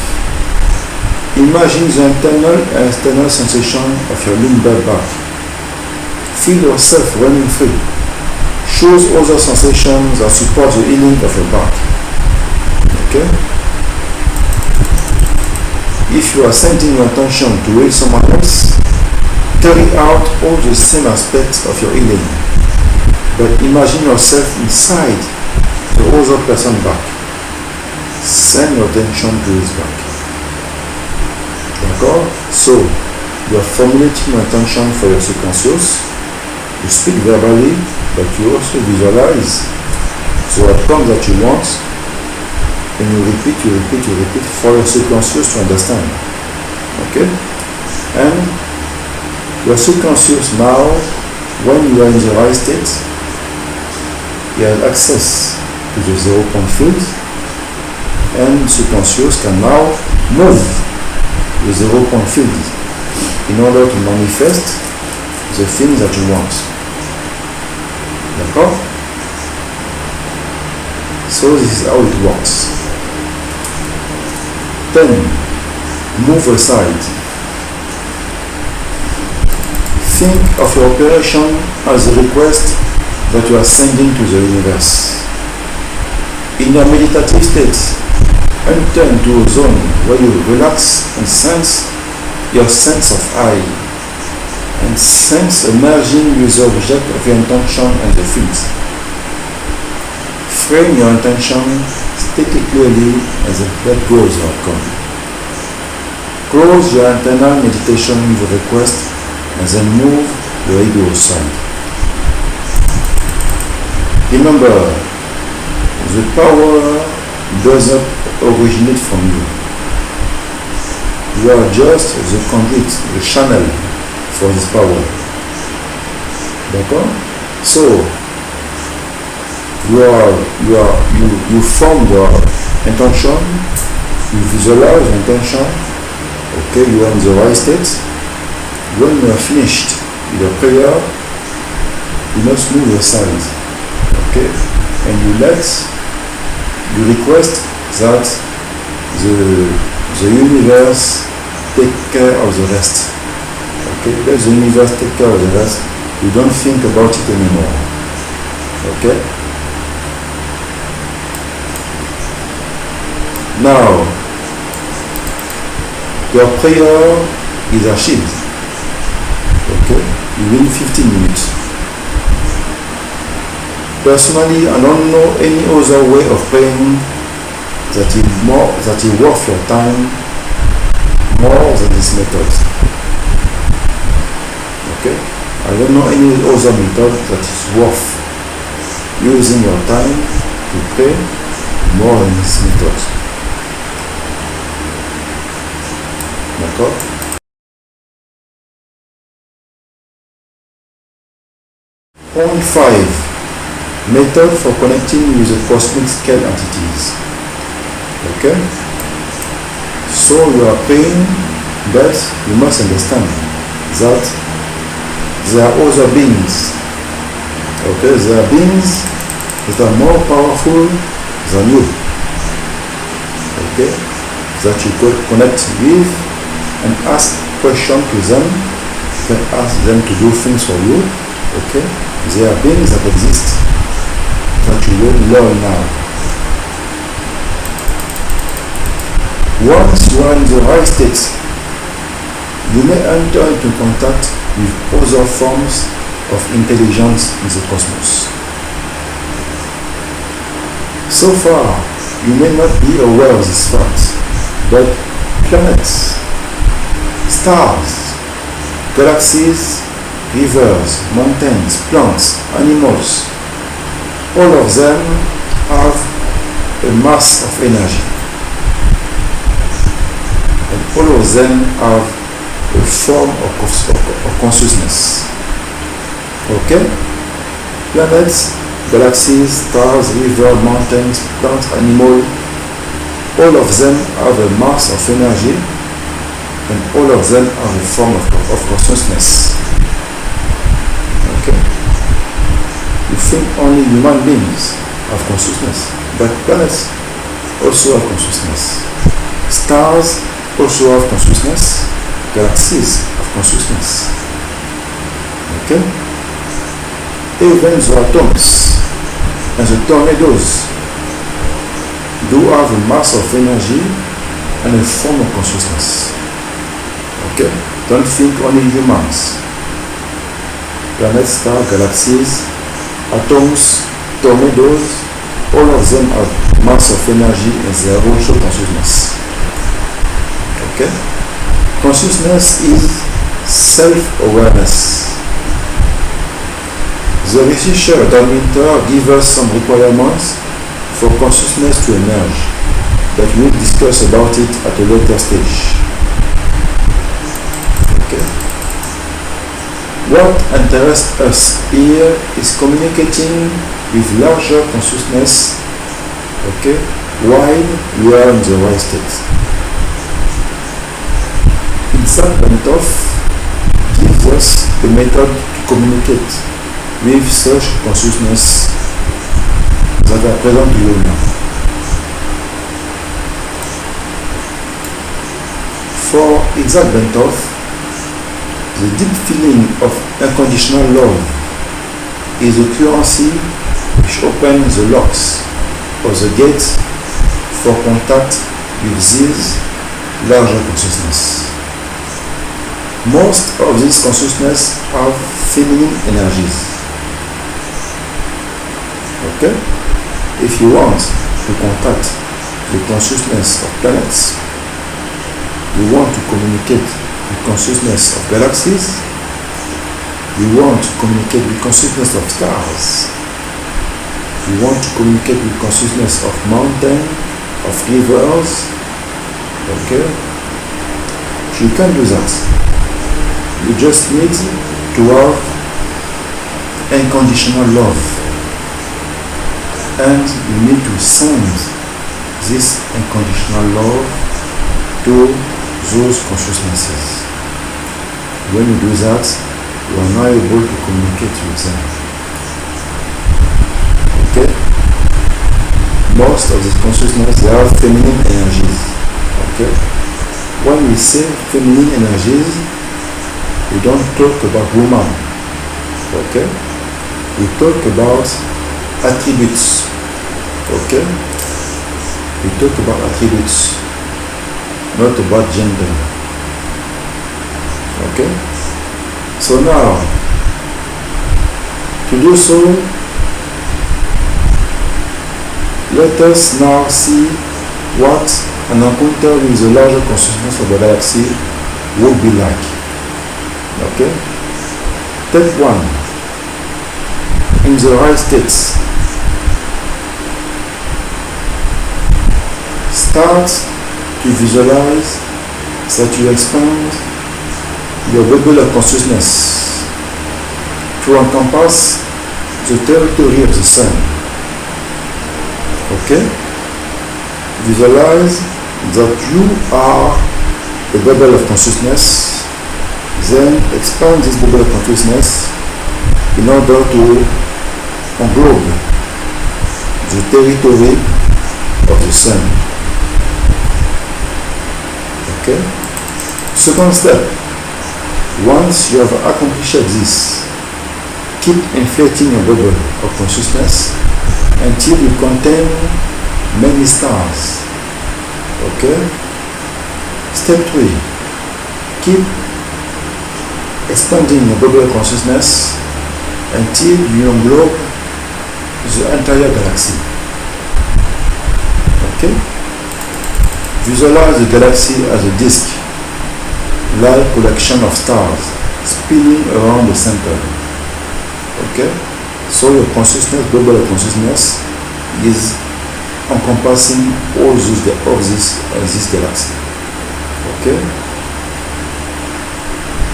Imagine the internal and external sensation of your lumbar back. Feel yourself running free. Choose other sensations that support the healing of your back. Okay? If you are sending your attention to heal someone else, carry out all the same aspects of your healing, but imagine yourself inside the other person's back. Send your attention to his back. D'accord? So, you are formulating your attention for your subconscious. You speak verbally, but you also visualize the outcome that you want, and you repeat for your subconscious to understand. Okay? And your subconscious now, when you are in the right state, you have access to the 0-point field, and subconscious can now move the 0-point field in order to manifest the things that you want. D'accord? So this is how it works. Then, move aside. Think of your operation as a request that you are sending to the universe. In your meditative state, enter into a zone where you relax and sense your sense of I, and sense emerging with the object of your intention and the field. Frame your intention, state it clearly, and let go of the outcome. Close your internal meditation with a request, and then move your ego aside. Remember, the power doesn't originate from you. You are just the conduit, the channel for this power. D'accord? So, you form your intention, you visualize your intention, okay, you are in the right state. When you are finished with your prayer, you must move aside, okay, and you request that the universe take care of the rest. Okay, let the universe take care of the rest. You don't think about it anymore. Okay? Now, your prayer is achieved. Okay? Within 15 minutes. Personally, I don't know any other way of praying that is worth your time more than this method. Okay? I don't know any other method that is worth using your time to pray more than this method. D'accord? Point 5. Method for connecting with the cosmic scale entities. Okay? So you are praying, but you must understand that there are other beings. Okay? There are beings that are more powerful than you. Okay? That you could connect with and ask questions to them. You can ask them to do things for you. Okay? There are beings that exist that you will learn now. Once you are in the right state, you may enter into contact with other forms of intelligence in the cosmos. So far, you may not be aware of this fact, but planets stars, galaxies, rivers, mountains, plants, animals, all of them have a mass of energy. And all of them have a form of consciousness. Okay? Planets, galaxies, stars, rivers, mountains, plants, animals, all of them have a mass of energy, and all of them have a form of consciousness. Okay? You think only human beings have consciousness, but planets also have consciousness. Stars also have consciousness. Galaxies have consciousness. Okay? Even the atoms and the tornadoes do have a mass of energy and a form of consciousness. Okay? Don't think only humans. Planets, stars, galaxies, atoms, tornadoes, all of them have mass of energy and they have also consciousness. Okay? Consciousness is self-awareness. The researcher Dan Minter gives us some requirements for consciousness to emerge, but we will discuss about it at a later stage. Okay. What interests us here is communicating with larger consciousness, okay, while we are in the right state. Isaac Bentov gives us a method to communicate with such consciousness that are present to you now. For Isaac Bentov, the deep feeling of unconditional love is a currency which opens the locks or the gates for contact with this larger consciousness. Most of these consciousness have feminine energies. Okay? If you want to contact the consciousness of planets, you want to communicate with consciousness of galaxies, you want to communicate with consciousness of stars, you want to communicate with consciousness of mountains, of rivers, okay? You can do that. You just need to have unconditional love, and you need to send this unconditional love to those consciousnesses. When you do that, you are now able to communicate with them. Okay? Most of these consciousnesses, they have feminine energies. Okay? When we say feminine energies, we don't talk about woman, okay? We talk about attributes, okay? We talk about attributes, not about gender, okay? So now, to do so, let us now see what an encounter with the larger consciousness of the galaxy would be like. Okay? Step 1. In the right states. Start to visualize that you expand your bubble of consciousness to encompass the territory of the sun. Okay? Visualize that you are a bubble of consciousness. Then expand this bubble of consciousness in order to englobe the territory of the sun. Okay? Second step. Once you have accomplished this, keep inflating your bubble of consciousness until you contain many stars. Okay? Step 3. Keep expanding your bubble of consciousness until you englobe the entire galaxy. Okay? Visualize the galaxy as a disk like collection of stars spinning around the center. Okay? So your consciousness, global consciousness, is encompassing all this galaxy. Okay?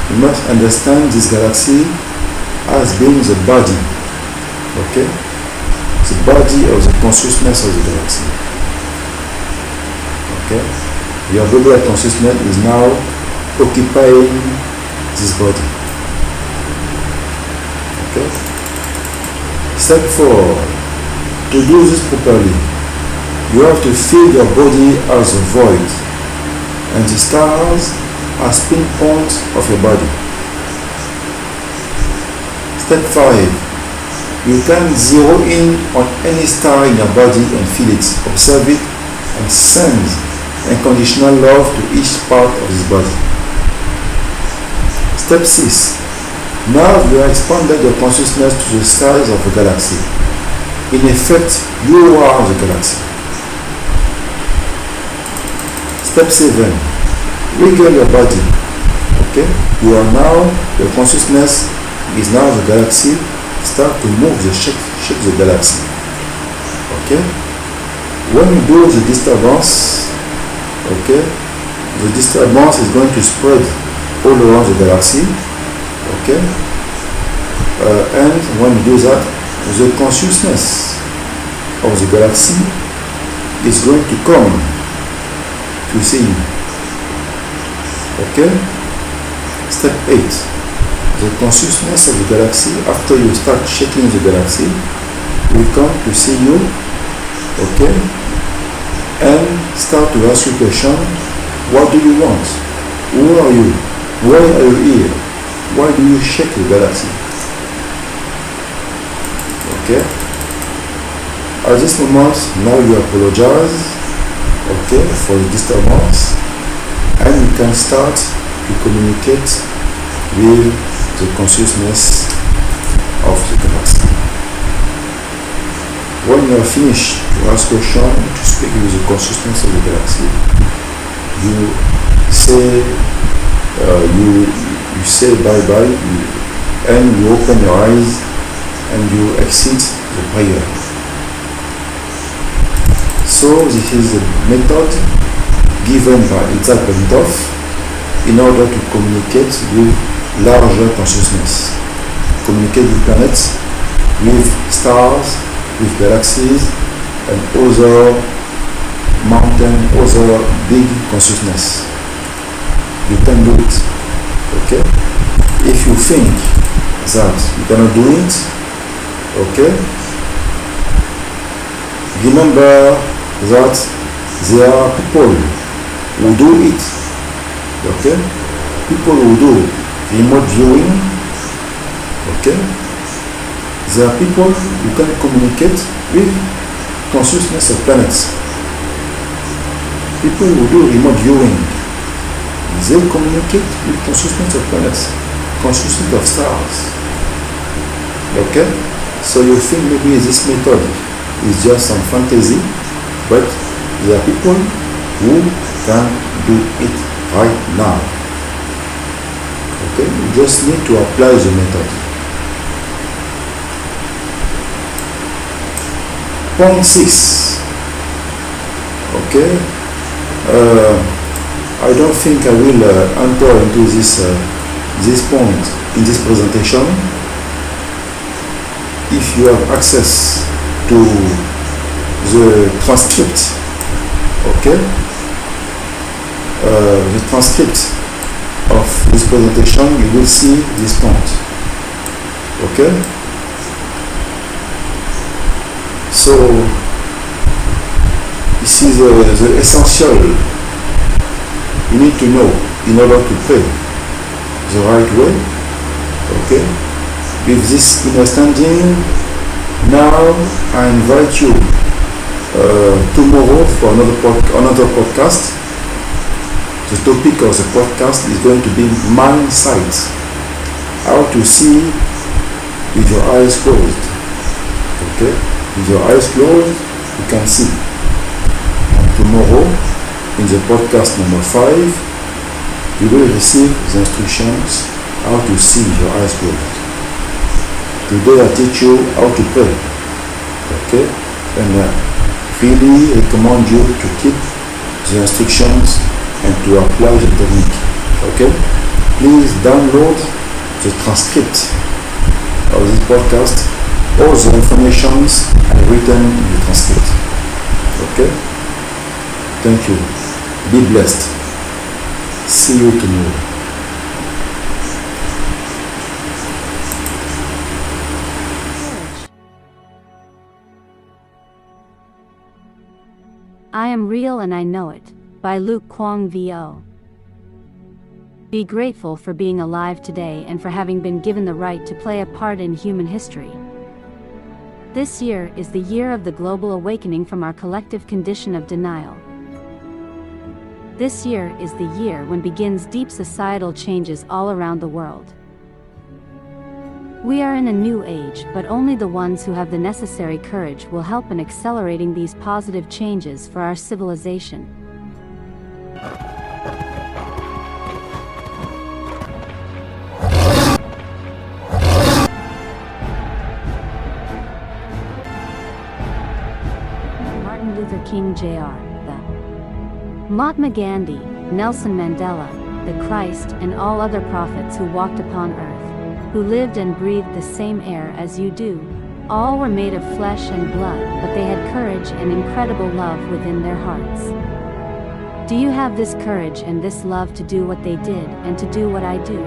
You must understand this galaxy as being the body. Okay? The body of the consciousness of the galaxy. Okay? Your global consciousness is now occupying this body. Okay? Step 4. To do this properly, you have to feel your body as a void, and the stars as pinpoints of your body. Step 5. You can zero in on any star in your body and feel it, observe it, and send unconditional love to each part of this body. Step 6. Now you have expanded your consciousness to the size of a galaxy. In effect, you are the galaxy. Step 7. Wiggle your body. Okay? You are now, your consciousness is now the galaxy. Start to move, shake the galaxy. Okay? When you do the disturbance, okay, the disturbance is going to spread all around the galaxy. Okay? And when you do that, the consciousness of the galaxy is going to come to see you. Okay? Step 8. The consciousness of the galaxy, after you start shaking the galaxy, will come to see you. Okay? And start to ask you a question. What do you want? Who are you? Why are you here? Why do you shake the galaxy? Okay? At this moment, now you apologize, okay, for the disturbance, and you can start to communicate with the consciousness of the galaxy. When you are finished to ask question, to speak with the consciousness of the galaxy, you say you say bye-bye, and you open your eyes and you exit the prayer. So this is a method given by Itzhak Bentov in order to communicate with larger consciousness, communicate with planets, with stars, with galaxies, and other other big consciousness. You can do it. Okay? If you think that you cannot do it, okay, remember that there are people who do it. Okay? People who do remote viewing. Okay? There are people who can communicate with consciousness of planets. People who do remote viewing, they communicate with consciousness of planets, consciousness of stars. Okay? So you think maybe this method is just some fantasy, but there are people who can do it right now. Okay? You just need to apply the method. Point 6. Okay? I don't think I will enter into this point in this presentation. If you have access to the transcript, okay, the transcript of this presentation, you will see this point. Okay? So this is the essential you need to know in order to pray the right way. Okay? With this understanding, now I invite you tomorrow for another podcast. The topic of the podcast is going to be mind sight. How to see with your eyes closed. Okay? With your eyes closed, you can see. And tomorrow, in the podcast number 5, You will receive the instructions how to see your eyes closed. Today I teach you how to pray. Okay? And really recommend you to keep the instructions and to apply the technique. Okay? Please download the transcript of this podcast. All the informations are written in the transcript. Okay? Thank you. Be blessed. See you tomorrow. I Am Real and I Know It, by Luke Kwong Vo. Be grateful for being alive today and for having been given the right to play a part in human history. This year is the year of the global awakening from our collective condition of denial. This year is the year when begins deep societal changes all around the world. We are in a new age, but only the ones who have the necessary courage will help in accelerating these positive changes for our civilization. Martin Luther King Jr., Mahatma Gandhi, Nelson Mandela, the Christ, and all other prophets who walked upon earth, who lived and breathed the same air as you do. All were made of flesh and blood, but they had courage and incredible love within their hearts. Do you have this courage and this love to do what they did and to do what I do?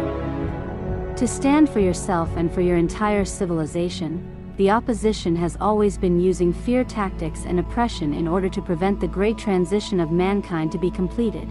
To stand for yourself and for your entire civilization? The opposition has always been using fear tactics and oppression in order to prevent the great transition of mankind to be completed.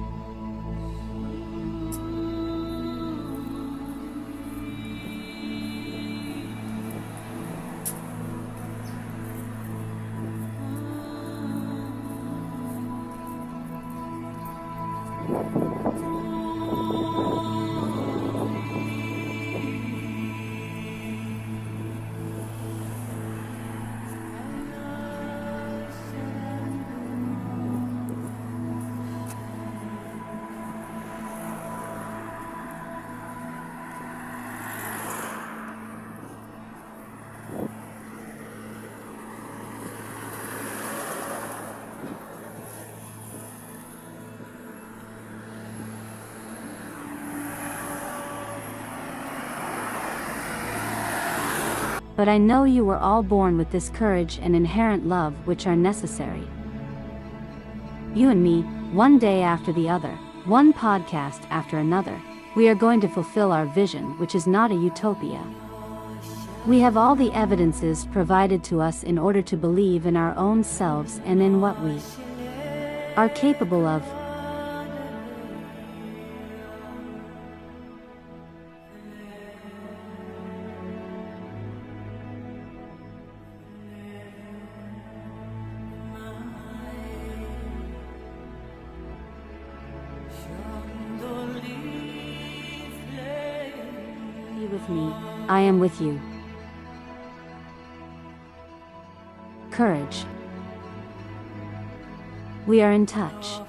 But I know you were all born with this courage and inherent love which are necessary. You and me, one day after the other, one podcast after another, we are going to fulfill our vision, which is not a utopia. We have all the evidences provided to us in order to believe in our own selves and in what we are capable of. Be with me, I am with you. Courage. We are in touch.